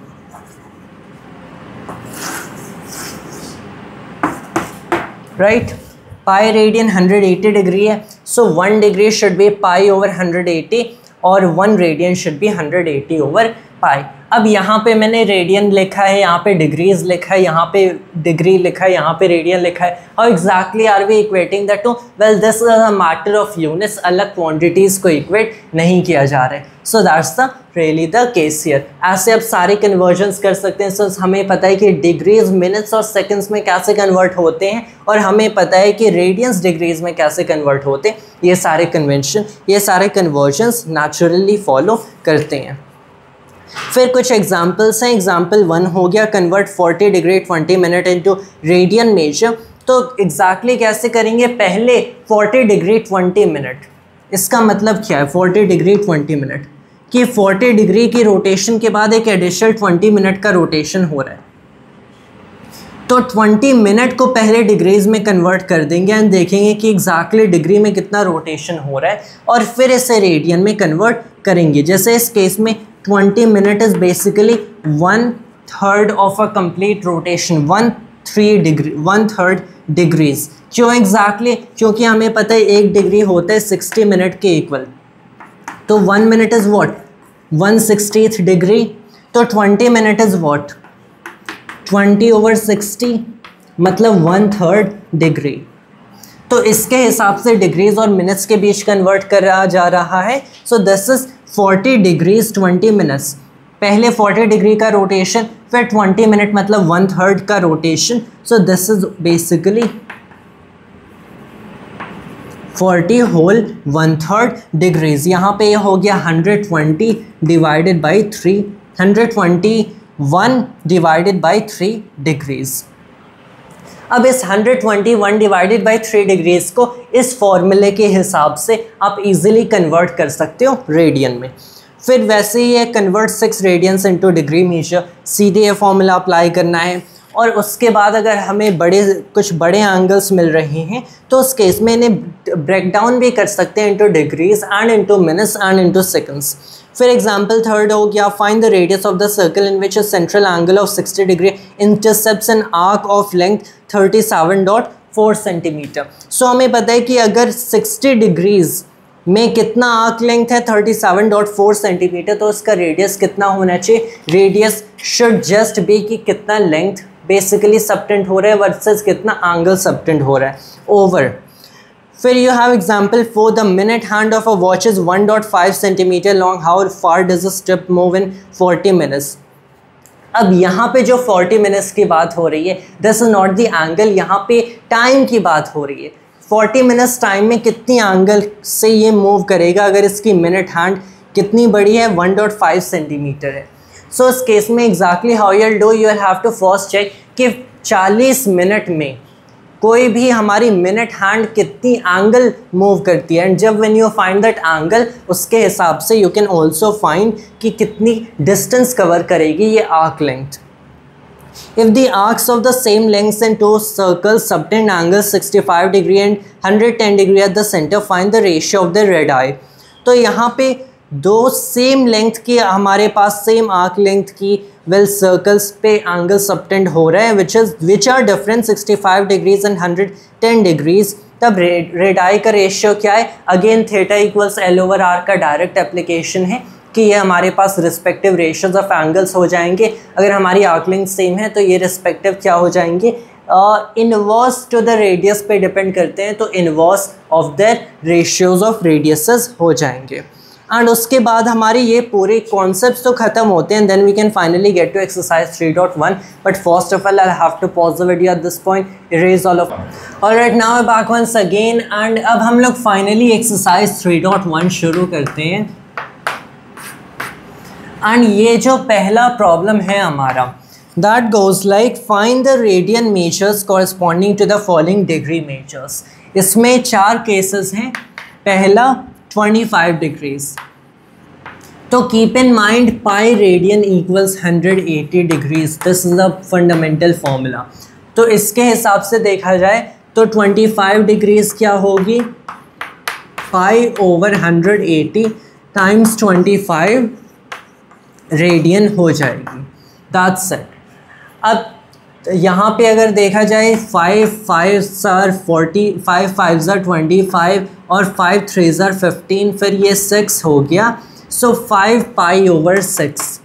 Right, pi radian 180 degree है, सो 1 degree should be pi over 180 और 1 रेडियन शुड बी 180 ओवर पाई. अब यहाँ पे मैंने रेडियन लिखा है, यहाँ पे डिग्रीज लिखा है, यहाँ पे डिग्री लिखा है, यहाँ पे रेडियन लिखा है. How exactly are we equating that to? Well, this is a matter of units. अलग क्वांटिटीज़ को इक्वेट नहीं किया जा रहा है. So that's the really the case here. ऐसे आप सारे कन्वर्जन्स कर सकते हैं. सो हमें पता है कि डिग्रीज मिनट्स और सेकंड्स में कैसे कन्वर्ट होते हैं, और हमें पता है कि रेडियंस डिग्रीज में कैसे कन्वर्ट होते हैं. ये सारे कन्वेंशन, ये सारे कन्वर्जन्स नेचुरली फॉलो करते हैं. फिर कुछ एग्जाम्पल्स हैं. एग्जाम्पल 1 हो गया convert 40 degree 20 minute into radian major. तो एग्जैक्टली कैसे करेंगे? पहले 40 डिग्री 20 मिनट, इसका मतलब क्या है 40 डिग्री 20 मिनट? कि 40 डिग्री की रोटेशन के बाद एक एडिशनल 20 मिनट का रोटेशन हो रहा है. तो 20 मिनट को पहले डिग्रीज में कन्वर्ट कर देंगे एंड देखेंगे कि एग्जैक्टली डिग्री में कितना रोटेशन हो रहा है, और फिर इसे रेडियन में कन्वर्ट करेंगे. जैसे इस केस में 20 minute is basically 1/3 of a complete rotation, 1/3 degrees. क्यों एग्जैक्टली? क्योंकि हमें पता है 1 डिग्री होता है 60 मिनट के इक्वल. तो 1 मिनट इज़ व्हाट? 1/60 डिग्री. तो 20 मिनट इज़ व्हाट? 20 over 60. मतलब 1/3 डिग्री। तो इसके हिसाब से डिग्रीज और मिनट्स के बीच कन्वर्ट करा जा रहा है। सो दिस इज 40 डिग्रीज 20 मिनट्स। पहले 40 डिग्री का रोटेशन, फिर 20 मिनट मतलब 1/3 का rotation. So this is basically 40 whole 1/3 degrees. यहाँ पे ये हो गया 120 divided by 3, 121 divided by 3 degrees. अब इस 121 डिवाइडेड बाई 3 डिग्रीज को इस फॉर्मूले के हिसाब से आप इजीली कन्वर्ट कर सकते हो रेडियन में। फिर वैसे ही ये convert 6 radians into degree measure, सीधे ये फॉर्मूला अप्लाई करना है। और उसके बाद अगर हमें कुछ बड़े एंगल्स मिल रहे हैं तो उस केस में इन्हें ब्रेक डाउन भी कर सकते हैं into degrees and into minutes and into seconds. फिर एग्जांपल थर्ड हो गया, find the radius of the circle in which a central angle of 60 degree intercepts an arc of length 37.4 centimetre. So हमें पता है कि अगर 60 डिग्रीज में कितना आर्क लेंथ है 37.4 सेंटीमीटर, तो उसका रेडियस कितना होना चाहिए? रेडियस शुड जस्ट बी कि कितना लेंथ बेसिकली सबटेंड हो रहा है वर्सेस कितना एंगल सबटेंड हो रहा है ओवर। फिर you have example 4, the minute hand of a watch is 1.5 centimetre long, how far does a step move in 40 minutes. अब यहाँ पे जो 40 मिनट्स की बात हो रही है, this is not the angle, यहाँ पे टाइम की बात हो रही है। 40 मिनट्स टाइम में कितनी एंगल से ये मूव करेगा अगर इसकी मिनट हैंड कितनी बड़ी है? 1.5 सेंटीमीटर है। सो इस केस में exactly how you will do, you will have to first check कि 40 मिनट में कोई भी हमारी मिनट हैंड कितनी एंगल मूव करती है। एंड जब when you find that angle, उसके हिसाब से यू कैन ऑल्सो फाइंड कि कितनी डिस्टेंस कवर करेगी ये arc length. If the arcs of the same length and two circles subtend angles 65 degree and 110 degree at the center, find the ratio of the radii। तो यहाँ पे दो same length की हमारे पास सेम आर्क लेंथ की well circles पे angle subtend हो रहे हैं which are different 65 degrees and 110 degrees. तब रेडाई का रेशियो क्या है? Again theta equals L over R का डायरेक्ट एप्लीकेशन है कि ये हमारे पास रिस्पेक्टिव रेशियोज ऑफ एंगल्स हो जाएंगे। अगर हमारी आर्क लेंथ सेम है तो ये रिस्पेक्टिव क्या हो जाएंगे? इनवर्स टू द रेडियस पे डिपेंड करते हैं, तो inverse of the ratios of radiuses हो जाएंगे। एंड उसके बाद हमारे ये पूरे कॉन्सेप्ट्स तो ख़त्म होते हैं, then we can finally get to exercise 3.1। But first of all I have to pause the video at this point, erase all of. Alright, now I back once again and अब हम लोग finally exercise 3.1 शुरू करते हैं। And ये जो पहला problem है हमारा, that goes like find the radian measures corresponding to the following degree measures. इसमें 4 केसेस हैं। पहला 25 डिग्रीज, तो keep in mind pi radian equals 180 degrees, this is the fundamental formula. तो इसके हिसाब से देखा जाए तो 25 डिग्रीज क्या होगी? पाई ओवर 180 टाइम्स 25 रेडियन हो जाएगी। That's it. अब यहाँ पे अगर देखा जाए 5 5s are 40, 5 5s are 25 और 5 3s are 15, फिर ये 6 हो गया। सो 5 pi over 6,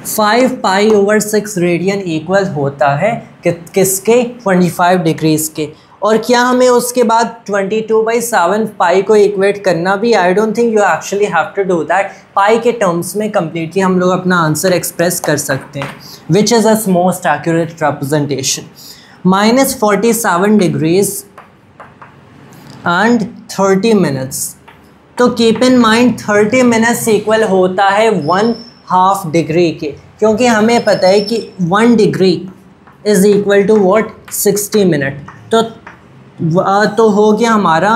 5 pi over 6 radian equal होता है किसके? 25 डिग्रीज के। और क्या हमें उसके बाद 22/7 पाई को इक्वेट करना भी? I don't think you actually have to do that. Pi के टर्म्स में कम्प्लीटली हम लोग अपना आंसर एक्सप्रेस कर सकते हैं, which is a most accurate representation. -47 degrees and 30 minutes, तो keep in mind 30 minutes equal होता है 1/2 डिग्री के, क्योंकि हमें पता है कि 1 degree is equal to what? 60 minute. तो हो गया हमारा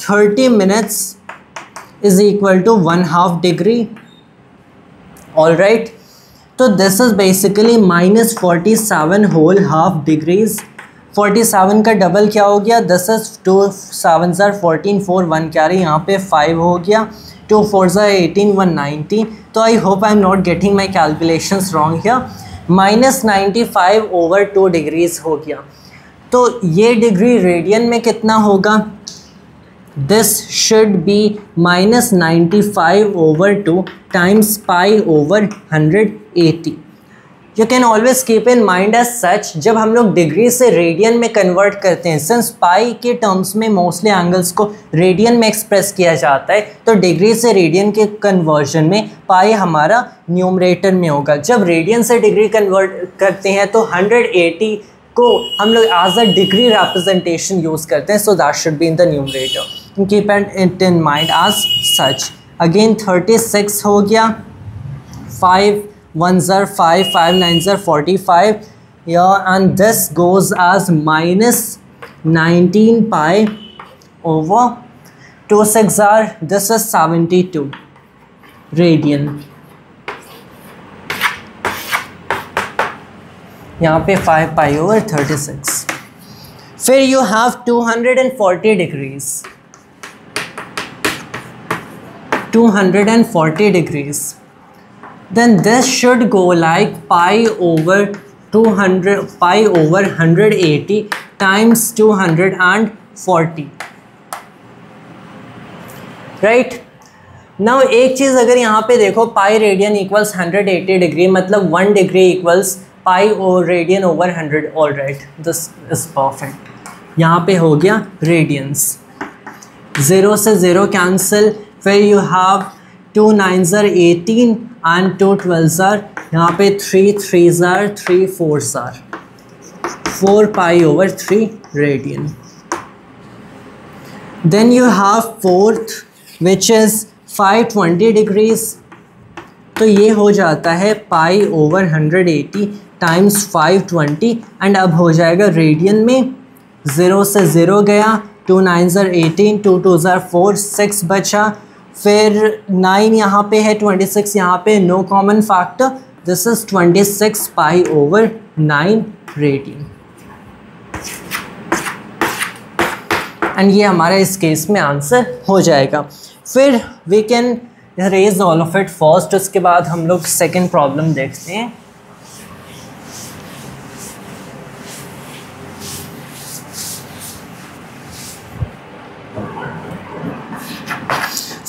30 minutes is equal to 1/2 degree. All right, तो this is basically -47 whole half degrees. 47 का डबल क्या हो गया? This is 2 7s are 14, 4 1 carry, यहाँ पे 5 हो गया, 2 4s are 18, 1 19। तो I hope I am not getting my calculations wrong here. -95 over 2 degrees हो गया। तो ये डिग्री रेडियन में कितना होगा? This should be -95 over 2 times pi over 180। You can always keep in mind as such, जब हम लोग डिग्री से रेडियन में कन्वर्ट करते हैं, सिंस पाई के टर्म्स में मोस्टली एंगल्स को रेडियन में एक्सप्रेस किया जाता है, तो डिग्री से रेडियन के कन्वर्जन में पाई हमारा न्यूमरेटर में होगा। जब रेडियन से डिग्री कन्वर्ट करते हैं तो 180 को हम लोग as a degree representation use करते हैं, so that should be in the numerator, keep it in mind as such. Again 36 हो गया, 5 1s are 5, 5 9s are 45, yeah, and this goes as minus 19 pi over 2 6 are, this is 72 radian। यहाँ पे 5 pi over 36। फिर you have 240 degrees, 240 degrees, then this should go like pi over 180 times 240, right? now एक चीज़ अगर यहाँ पे देखो, पाई radian equals 180 degree, मतलब 1 degree equals पाई और radian over 100। All right, this is perfect. यहाँ पे हो गया रेडियंस, 0 से 0 कैंसिल, फिर you have 2 9s are 18 and 2 12s are, यहाँ पे 3 3s are 3 4s are 4 pi over 3 radian। then you have fourth which is 520 degrees, तो ये हो जाता है पाई ओवर 180 टाइम्स 520, एंड अब हो जाएगा रेडियन में, 0 से 0 गया, 2 9s are 18, 2 2s are 4, 6 बचा, फिर 9 यहाँ पे है, 26 यहाँ पे, no common factor, this is 26 pi over 9 radian. And ये हमारा इस केस में आंसर हो जाएगा। फिर we can raise all of it first, उसके बाद हम लोग सेकेंड प्रॉब्लम देखते हैं।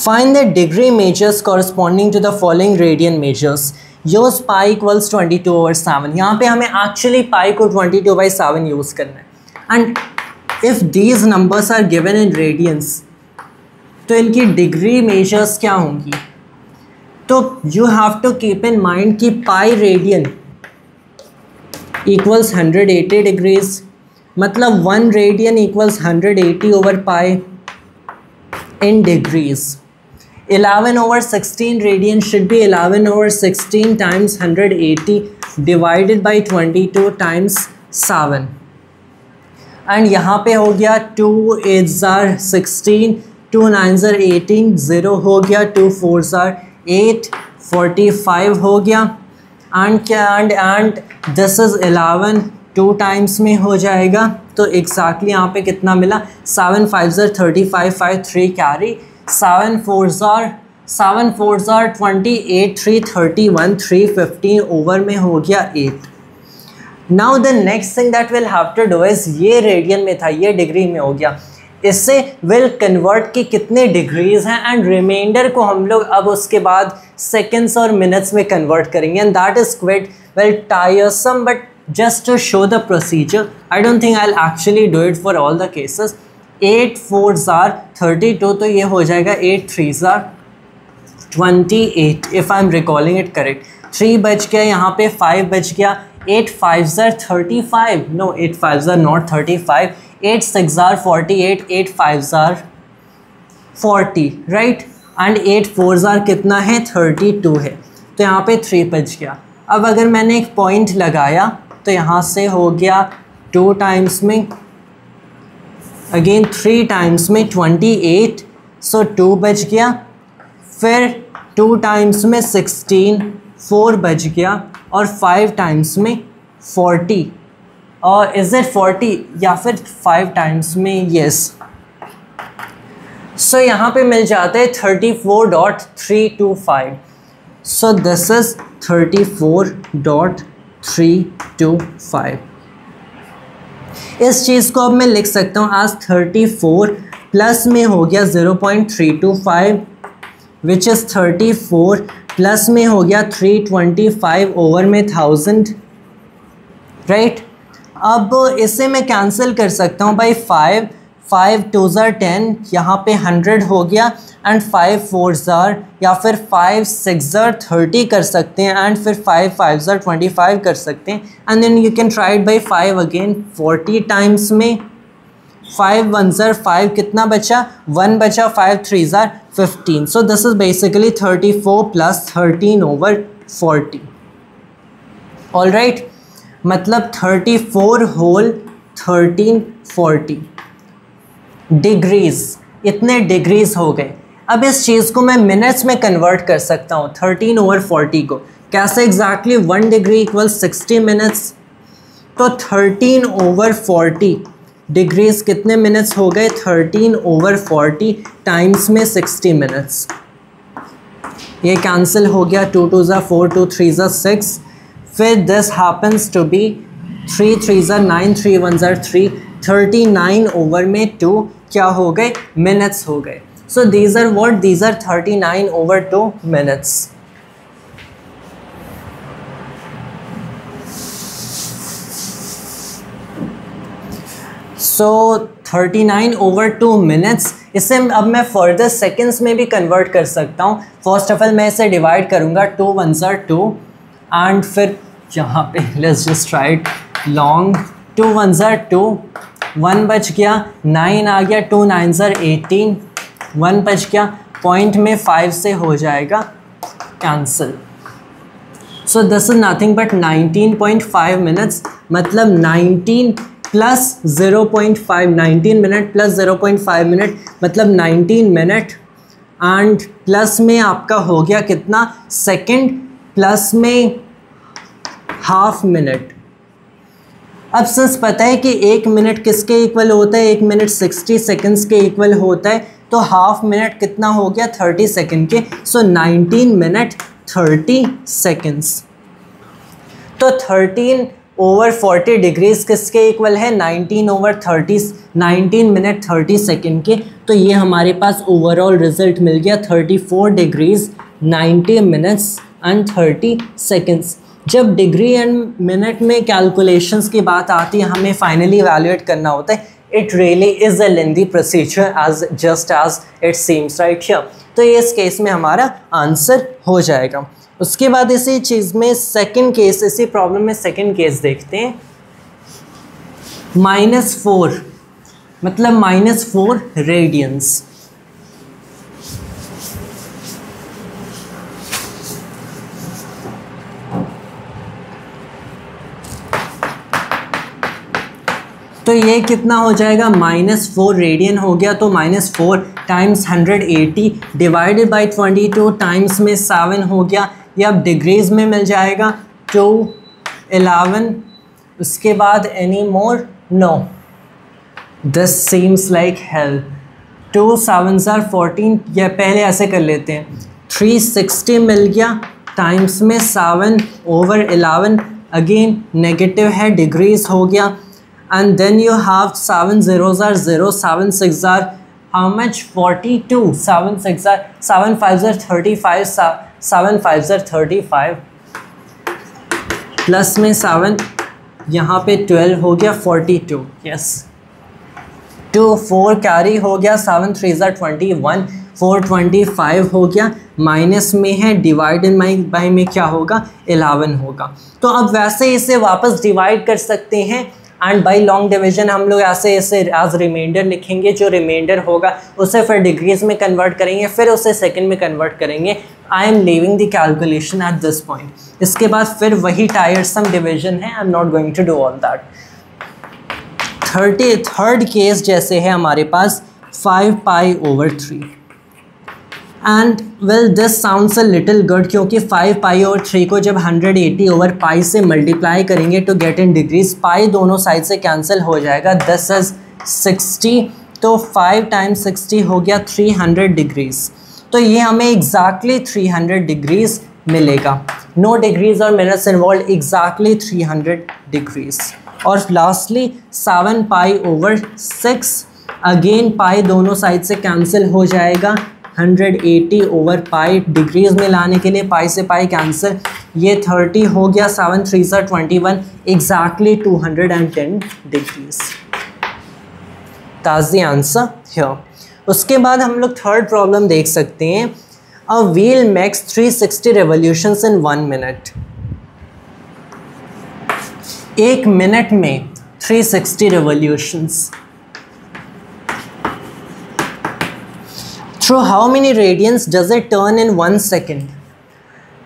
Find the degree measures corresponding to the following radian measures. Use pi equals 22/7. यहाँ पे हमें actually pi को 22/7 यूज़ करना है, and if these numbers are given in radians, तो इनकी डिग्री मेजर्स क्या होंगी? तो you have to keep in mind कि pi radian equals 180 degrees, मतलब 1 radian equals 180 over pi in degrees। 11/16 radian should be 11/16 times 180 divided by 22 times 7, and यहाँ पे हो गया 2 8s are 16, 2 9s are 18, 0 हो गया, 2 4s are 8, 45 हो गया, and this is 11, 2 टाइम्स में हो जाएगा, तो एग्जैक्टली यहाँ पे कितना मिला, 7 5s are 35, 5 3 carry, 7 4s are 28, 3 31, 3 15 over में हो गया 8। Now the next thing that will have to do is, ये रेडियन में था, ये डिग्री में हो गया, इससे विल कन्वर्ट की कितने डिग्रीज हैं, एंड रिमाइंडर को हम लोग अब उसके बाद सेकेंड्स और मिनट्स में कन्वर्ट करेंगे, and that is quit well टायरसम, but just to show the procedure, I don't think I'll actually do it for all the cases। 8 4s are 32, तो ये हो जाएगा 8 3s are 28 if I'm recalling it correct। 3 बच गया, यहाँ पे 5 बच गया, 8 5s are 35, no 8 5s are not 35, 8 6s are 48, 8 5s are 40, right, and 8 4s are कितना है, 32 है, तो यहाँ पे 3 बच गया। अब अगर मैंने एक पॉइंट लगाया तो यहाँ से हो गया 2 टाइम्स में, अगेन 3 टाइम्स में 28, सो 2 बच गया, फिर 2 टाइम्स में 16, 4 बच गया, और 5 टाइम्स में 40, और इज़ इट 40 या फिर 5 टाइम्स में, येस, सो यहाँ पे मिल जाता है 34.325, सो दिस इज 34.325। इस चीज़ को अब मैं लिख सकता हूँ आज 34 प्लस में हो गया 0.325 विच इज़ 34 प्लस में हो गया 325 ओवर में 1000, राइट। अब इसे मैं कैंसिल कर सकता हूँ भाई 5 2 10, यहाँ पे 100 हो गया, एंड 5 4 या फिर 5 6 30 कर सकते हैं, एंड फिर 5 5 25 कर सकते हैं, and then you can try it by 5 again 40 times में। 5 1 5 कितना बचा, 1 बचा, 5 3 15, सो this is basically 34 plus 13 over 40, all right. मतलब 34 होल 1340 डिग्रीज, इतने डिग्रीज हो गए। अब इस चीज़ को मैं मिनट्स में कन्वर्ट कर सकता हूँ 13 ओवर 40 को। कैसे एग्जैक्टली 1 डिग्री इक्वल 60 मिनट्स, तो 13 ओवर 40 डिग्रीज कितने मिनट्स हो गए, 13 ओवर 40 टाइम्स में 60 मिनट्स। ये कैंसिल हो गया, 2 2 4 2 3 6, फिर this happens to be 3 3 9 3 1 3, 39 over में 2 क्या हो गए, मिनट्स हो गए। So these are what, these are 39 over 2 minutes. So 39 over 2 minutes, इसे अब मैं फर्दर सेकेंड्स में भी कन्वर्ट कर सकता हूँ। फर्स्ट ऑफ ऑल मैं इसे डिवाइड करूँगा, 2 1 2, एंड फिर यहाँ पे लेट्स जस्ट राइट लॉन्ग 2 1 2, 1 बच गया, 9 आ गया, 2 9 18, 1 बच गया, पॉइंट में 5 से हो जाएगा cancel. So this is nothing but 19.5 minutes, मतलब 19 प्लस 0.5, 19 मिनट प्लस 0.5 मिनट, मतलब 19 मिनट, एंड प्लस में आपका हो गया कितना सेकंड, प्लस में हाफ मिनट। अब सिंस पता है कि 1 मिनट किसके इक्वल होता है, 1 मिनट 60 सेकंड्स के इक्वल होता है, तो हाफ मिनट कितना हो गया 30 सेकंड के। सो 19 मिनट 30 सेकंड्स। तो 13 ओवर 40 डिग्रीज किसके इक्वल है, 19 ओवर 30, 19 मिनट 30 सेकंड के। तो ये हमारे पास ओवरऑल रिजल्ट मिल गया 34 डिग्रीज 90 मिनट्स एंड 30 सेकंड्स। जब डिग्री एंड मिनट में कैलकुलेशंस की बात आती है, हमें फाइनली इवैल्यूएट करना होता है। It really is a lengthy procedure as just as it seems right here. तो ये इस केस में हमारा आंसर हो जाएगा। उसके बाद इसी चीज़ में सेकंड केस, इसी प्रॉब्लम में सेकंड केस देखते हैं। -4 मतलब -4 रेडियंस। तो ये कितना हो जाएगा, -4 रेडियन हो गया। तो -4 टाइम्स 180 डिवाइडेड बाई 22 टाइम्स में 7 हो गया। ये अब डिग्रीज में मिल जाएगा 211। उसके बाद any more, no, this seems like hell. 2 7 14, या पहले ऐसे कर लेते हैं, 360 मिल गया टाइम्स में 7 ओवर 11, अगेन नेगेटिव है, डिग्रीज हो गया। And then you have 7 zeros are 0, 7 6 are how much, 42, 7 6 are 7 5 are 35, 7 5 are 35, plus में 7 यहाँ पे 12 हो गया 42, यस 2 4 कैरी हो गया, 7 3 are 21, 425 हो गया, माइनस में है, डिवाइड बाई में क्या होगा 11 होगा। तो अब वैसे इसे वापस डिवाइड कर सकते हैं, एंड बाई लॉन्ग डिवीजन हम लोग ऐसे एज रिमाइंडर लिखेंगे। जो रिमाइंडर होगा उसे फिर डिग्रीज में कन्वर्ट करेंगे, फिर उसे सेकंड में कन्वर्ट करेंगे। I am leaving the calculation at this point. इसके बाद फिर वही टायरसम डिवीजन है, I am not going to do all that. Third case जैसे है हमारे पास 5 pi over 3, and well this sounds a little good, क्योंकि 5 पाई ओवर 3 को जब 180 ओवर पाई से मल्टीप्लाई करेंगे तो गेट इन डिग्रीज, पाई दोनों साइड से कैंसिल हो जाएगा। दिस इज 60, तो 5 टाइम्स 60 हो गया 300 डिग्रीज। तो ये हमें एग्जैक्टली 300 डिग्रीज मिलेगा। नो डिग्रीज और मिनट्स इन्वॉल्व, एग्जैक्टली 300 डिग्रीज। और लास्टली 7 पाई ओवर 6, अगेन पाई दोनों साइड से कैंसिल हो जाएगा, 180 ओवर पाई डिग्रीज में लाने के लिए पाई से पाई कैंसिल, ये 30 हो गया, 7 3 21, exactly 210 degrees. That's the answer here. उसके बाद हम लोग थर्ड प्रॉब्लम देख सकते हैं। A wheel makes 360 revolutions in 1 minute. एक मिनट में 360 revolutions. Through how many radians does it turn in 1 second.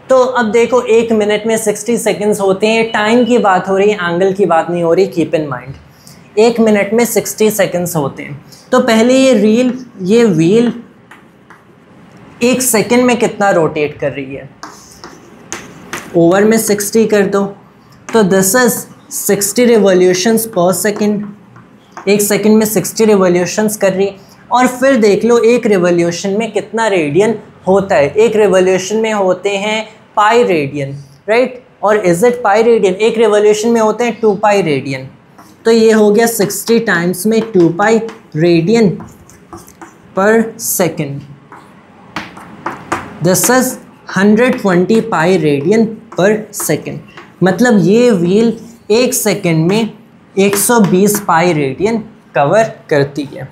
तो अब देखो एक मिनट में 60 सेकेंड्स होते हैं, टाइम की बात हो रही है, एंगल की बात नहीं हो रही, कीप इन माइंड। एक मिनट में 60 सेकेंड्स होते हैं। तो पहले ये व्हील एक सेकेंड में कितना रोटेट कर रही है, ओवर में 60 कर दो, तो दिस इज 60 रिवॉल्यूशंस पर सेकेंड। एक सेकेंड में 60 रिवॉल्यूशंस कर रही है। और फिर देख लो एक रिवॉल्यूशन में कितना रेडियन होता है। एक रिवॉल्यूशन में होते हैं पाई रेडियन, राइट। और इज इट पाई रेडियन? एक रिवॉल्यूशन में होते हैं 2 पाई रेडियन। तो ये हो गया 60 टाइम्स में 2 पाई रेडियन पर second. This is 120 pi radian पर सेकेंड। मतलब ये व्हील एक सेकेंड में 120 पाई रेडियन कवर करती है।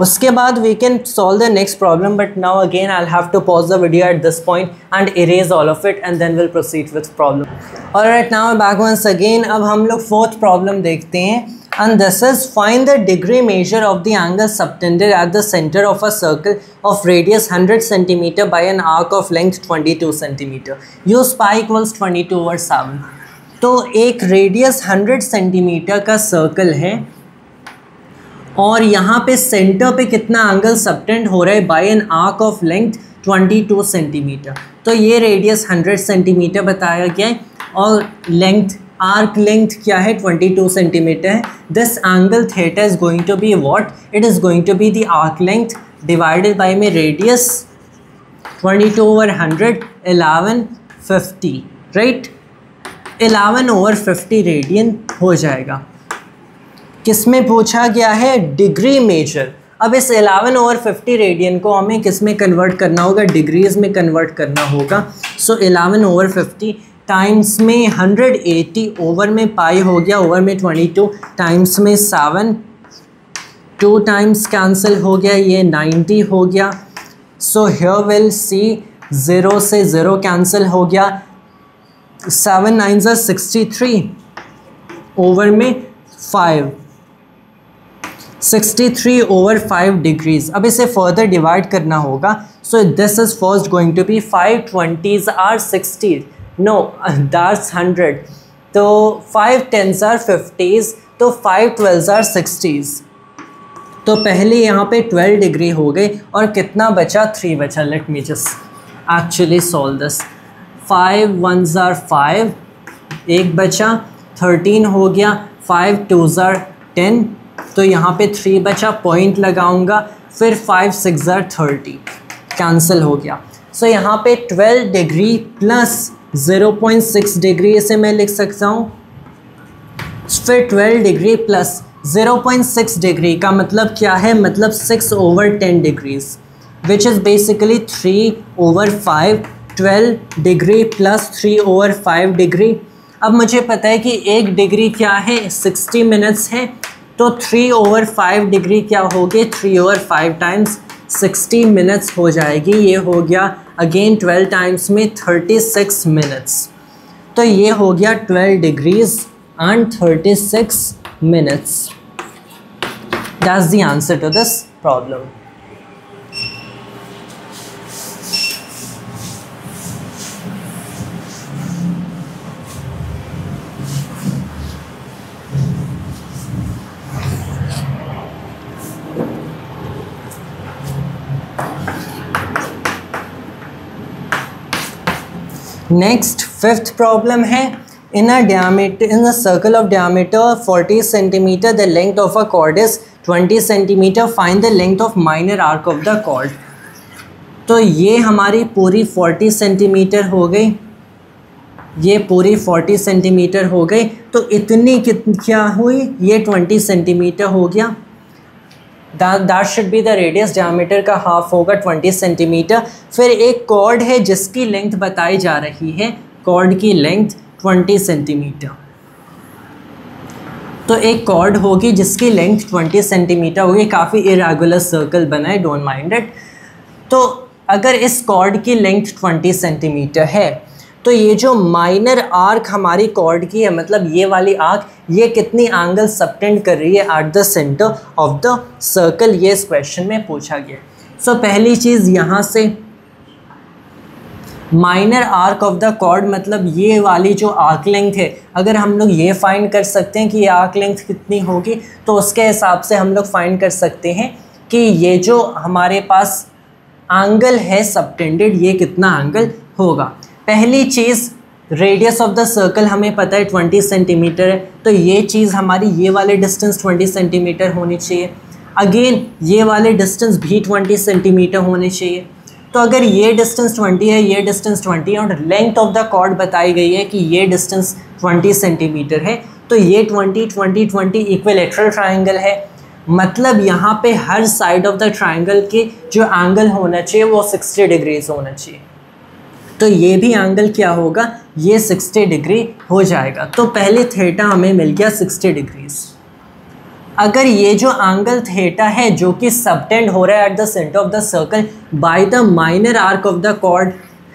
उसके बाद we can solve the next problem, but now again I'll have to pause the video at this point and erase all of it and then we'll proceed with problem. Alright, now back once again. अब हम लोग fourth problem देखते हैं and this is find the degree measure of the angle subtended at the center of a circle of radius 100 cm by an arc of length 22 cm. Use pi equals 22/7. तो एक radius 100 centimetre का circle है और यहाँ पे centre पे कितना angle subtend हो रहा है by an arc of length 22 centimetre. तो ये रेडियस 100 सेंटीमीटर बताया गया है और लेंथ, आर्क लेंथ क्या है, 22 सेंटीमीटर है। This angle theta is going to be what? It is going to be the arc length divided by में रेडियस 22/100 1150, राइट। 11/50 रेडियन हो जाएगा। किसमें पूछा गया है? Degree measure. अब इस 11/50 रेडियन को हमें किस में कन्वर्ट करना होगा? डिग्रीज में कन्वर्ट करना होगा। सो 11/50 टाइम्स में 180 ओवर में पाई हो गया, ओवर में 22 टाइम्स में 7, 2 टाइम्स कैंसिल हो गया, ये 90 हो गया। सो हियर विल सी 0 से 0 कैंसिल हो गया, 7 9 63 ओवर में 5, 63 ओवर 5 डिग्रीज। अब इसे फर्दर डिवाइड करना होगा। So this is first going to be 5 20s are 60, no that's 100, तो 5 10s are 50s, तो 5 12s are 60s। तो पहले यहाँ पे 12 डिग्री हो गई और कितना बचा? 3 बचा। Let me just actually solve this. 5 1s are 5, एक बचा, 13 हो गया, 5 2s are 10, तो यहाँ पे 3 बचा, पॉइंट लगाऊंगा, फिर 5 6 are 30 कैंसिल हो गया। सो यहाँ पे 12 डिग्री प्लस 0.6 डिग्री इसे मैं लिख सकता हूँ। फिर 12 डिग्री प्लस 0.6 डिग्री का मतलब क्या है? मतलब 6/10 degrees which is basically 3/5। 12 degree plus 3/5 degree. अब मुझे पता है कि 1 डिग्री क्या है? 60 मिनट्स है, तो 3/5 डिग्री क्या होगी? 3/5 टाइम्स 60 मिनट्स हो जाएगी। ये हो गया अगेन 12 टाइम्स में 36 मिनट्स। तो ये हो गया 12 degrees and 36 minutes. That's the answer to this problem. Next fifth problem है। In a circle of diameter 40 centimeter, the length of a chord is 20 centimeter. Find the length of minor arc of the chord. तो ये हमारी पूरी 40 centimetre हो गई, ये पूरी 40 centimetre हो गई। तो इतनी क्या हुई? ये 20 सेंटीमीटर हो गया। That should be the radius, diameter का हाफ होगा 20 सेंटीमीटर। फिर एक कॉर्ड है जिसकी लेंथ बताई जा रही है, कॉर्ड की लेंथ 20 सेंटीमीटर। तो एक कॉर्ड होगी जिसकी लेंथ 20 सेंटीमीटर होगी, काफ़ी इरेगुलर सर्कल बना है, डोंट माइंड इट। तो अगर इस कॉर्ड की लेंथ 20 सेंटीमीटर है तो ये जो माइनर आर्क हमारी कॉर्ड की है, मतलब ये वाली आर्क, ये कितनी एंगल सबटेंड कर रही है at the centre of the circle, ये इस क्वेश्चन में पूछा गया। सो पहली चीज़ यहाँ से minor arc of the chord, मतलब ये वाली जो आर्क लेंथ है, अगर हम लोग ये फाइंड कर सकते हैं कि ये आर्क लेंथ कितनी होगी, तो उसके हिसाब से हम लोग फाइंड कर सकते हैं कि ये जो हमारे पास एंगल है सबटेंडेड, ये कितना एंगल होगा। पहली चीज़, रेडियस ऑफ द सर्कल हमें पता है 20 सेंटीमीटर है, तो ये चीज़ हमारी, ये वाले डिस्टेंस 20 सेंटीमीटर होनी चाहिए। अगेन ये वाले डिस्टेंस भी 20 सेंटीमीटर होने चाहिए। तो अगर ये डिस्टेंस 20 है, ये डिस्टेंस 20 है और लेंथ ऑफ द कॉर्ड बताई गई है कि ये डिस्टेंस 20 सेंटीमीटर है, तो ये 20 20 20 इक्विलेटरल ट्राइंगल है। मतलब यहाँ पे हर साइड ऑफ द ट्राइंगल के जो एंगल होना चाहिए वो 60 डिग्रीज होना चाहिए। तो ये भी एंगल क्या होगा, ये 60 डिग्री हो जाएगा। तो पहले थीटा हमें मिल गया 60 डिग्रीज। अगर ये जो एंगल थीटा है जो कि सबटेंड हो रहा है at the centre of the circle by the minor arc of the chord,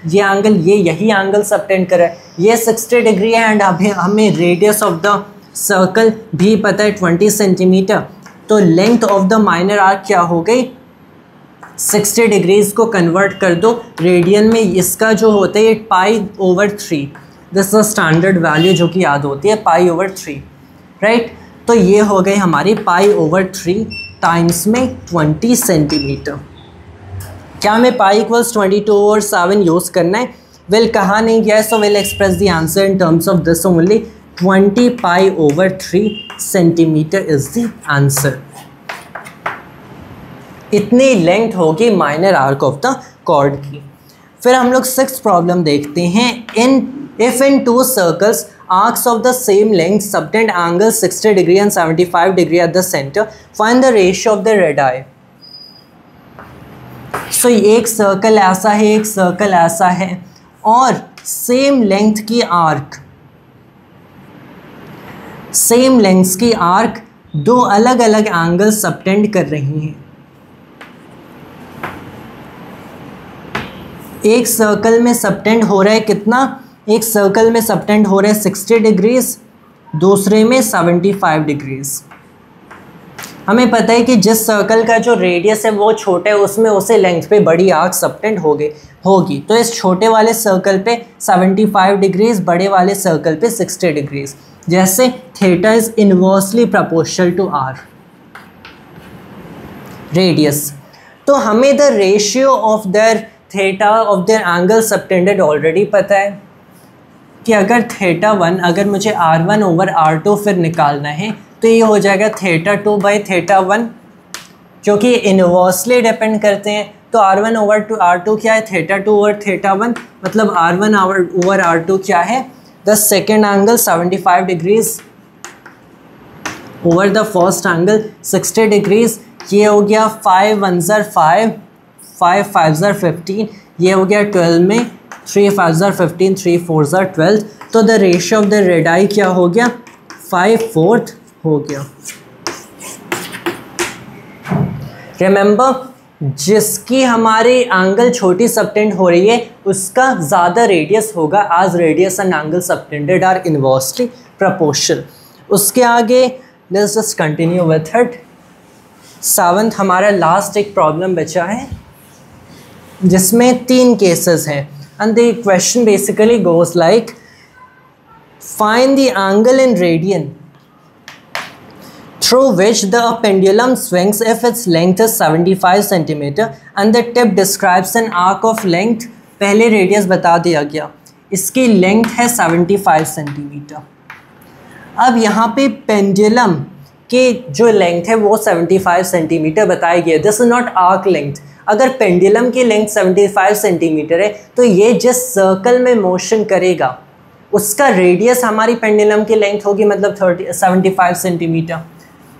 ये एंगल, ये यही एंगल सबटेंड कर रहा है, ये 60 डिग्री है। एंड अभी हमें रेडियस ऑफ द सर्कल भी पता है 20 सेंटीमीटर। तो length of the minor arc क्या हो गई, 60 डिग्रीज को कन्वर्ट कर दो रेडियन में, इसका जो होता है π/3, दिस इज स्टैंडर्ड वैल्यू जो कि याद होती है π/3, राइट। तो ये हो गई हमारी π/3 टाइम्स में 20 सेंटीमीटर। क्या हमें π=22/7 यूज़ करना है? वेल कहा नहीं गया है, so will express the answer in terms of this only. 20 π/3 centimetre is the answer. इतनी लेंथ होगी minor arc of the chord की। फिर हम लोग 6th प्रॉब्लम देखते हैं। If in two circles arcs of the same length subtend angle 60 degree and 75 degree at the centre, find the ratio of the radii. सो एक circle ऐसा है, एक सर्कल ऐसा है और सेम लेंथ की आर्क, सेम लेंथ की आर्क दो अलग अलग एंगल सबटेंड कर रही हैं। एक सर्कल में सबटेंड हो रहा है कितना, एक सर्कल में सबटेंड हो रहा है 60 डिग्रीज, दूसरे में 75 डिग्रीज। हमें पता है कि जिस सर्कल का जो रेडियस है वो छोटा है, उसमें उसे लेंथ पे बड़ी आर्क सबटेंड होगी। तो इस छोटे वाले सर्कल पे 75 डिग्रीज, बड़े वाले सर्कल पे 60 डिग्रीज। जैसे theta is inversely proportional to R radius. तो हमें the ratio of their theta of their angle subtended already पता है कि अगर थीटा 1, अगर मुझे r1/r2 फिर निकालना है तो ये हो जाएगा थीटा 2/θ1, जो कि इनवर्सली डिपेंड करते हैं। तो r1/r2 क्या है, थीटा 2/θ1, मतलब r1/r2 क्या है, the second angle 75 degrees over the first angle 60 degrees. ये हो गया 5 1s are 5, 5 5s are 15, ये हो गया 12 में 3 5s are 15, 3 4s are 12। तो the ratio of the radii क्या हो गया, 5/4 हो गया। रिमेंबर, जिसकी हमारी एंगल छोटी सबटेंड हो रही है उसका ज़्यादा रेडियस होगा, आज radius and angle subtended are inversely proportional. उसके आगे let's just continue with it. 7th हमारा लास्ट एक प्रॉब्लम बचा है जिसमें 3 केसेस हैं and the question basically goes like, find the angle in radian through which the pendulum swings if its length is 75 cm and the tip describes an arc of length, पहले radius बता दिया गया, इसकी length है 75 centimetre. अब यहाँ पे pendulum के जो लेंथ है वो 75 सेंटीमीटर बताई गई है। This is not arc length. अगर पेंडुलम की लेंथ 75 सेंटीमीटर है तो ये जिस सर्कल में मोशन करेगा उसका रेडियस हमारी पेंडुलम की लेंथ होगी, मतलब 75 सेंटीमीटर।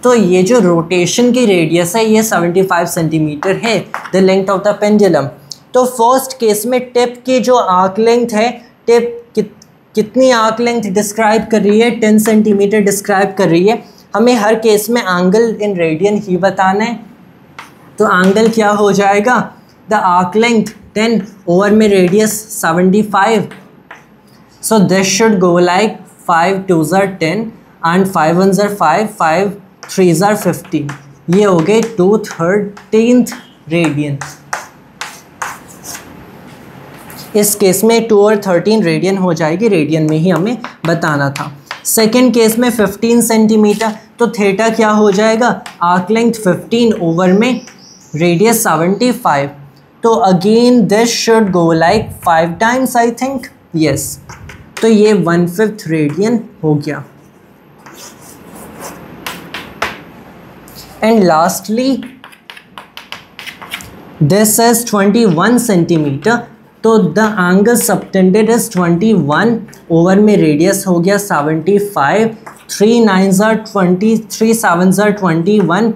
तो ये जो रोटेशन की रेडियस है ये 75 सेंटीमीटर है, the length of the pendulum. तो फर्स्ट केस में टिप की जो आर्क लेंथ है, टिप कितनी आर्क लेंथ डिस्क्राइब कर रही है, 10 सेंटीमीटर डिस्क्राइब कर रही है। हमें हर केस में एंगल इन रेडियन ही बताना है, तो एंगल क्या हो जाएगा, द आर्क लेंथ 10 ओवर में radius 75, so this should go like 5 2s are 10 and 5 1s are 5, 5 3s are 15, ये हो गए 2/13 रेडियन। इस केस में 2 और 13 रेडियन हो जाएगी, रेडियन में ही हमें बताना था। सेकेंड केस में 15 सेंटीमीटर, तो थीटा क्या हो जाएगा, आर्क लेंथ 15 ओवर में रेडियस 75, तो again this should go like 5 times I think, yes, तो ये 1/5 रेडियन हो गया। And lastly this is 21 centimetre, तो the angle subtended is 21 over में रेडियस हो गया 75, 3 9s are 20, 3 7s are 21,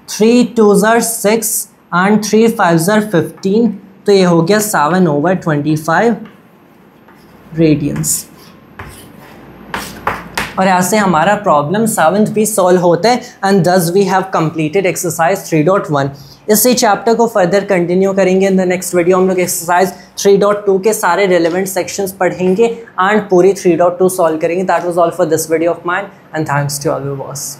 3 2s are 6 and 3 5s are 15, तो ये हो गया 7/25 रेडियंस। और ऐसे हमारा प्रॉब्लम 7th भी सॉल्व होता है एंड दस वी हैव कंप्लीटेड एक्सरसाइज 3.1। इसी चैप्टर को फर्दर कंटिन्यू करेंगे। इन द नेक्स्ट वीडियो हम लोग एक्सरसाइज 3.2 के सारे रिलेवेंट सेक्शंस पढ़ेंगे एंड पूरी 3.2 सॉल्व करेंगे। That was all for this video of mine and thanks to all viewers.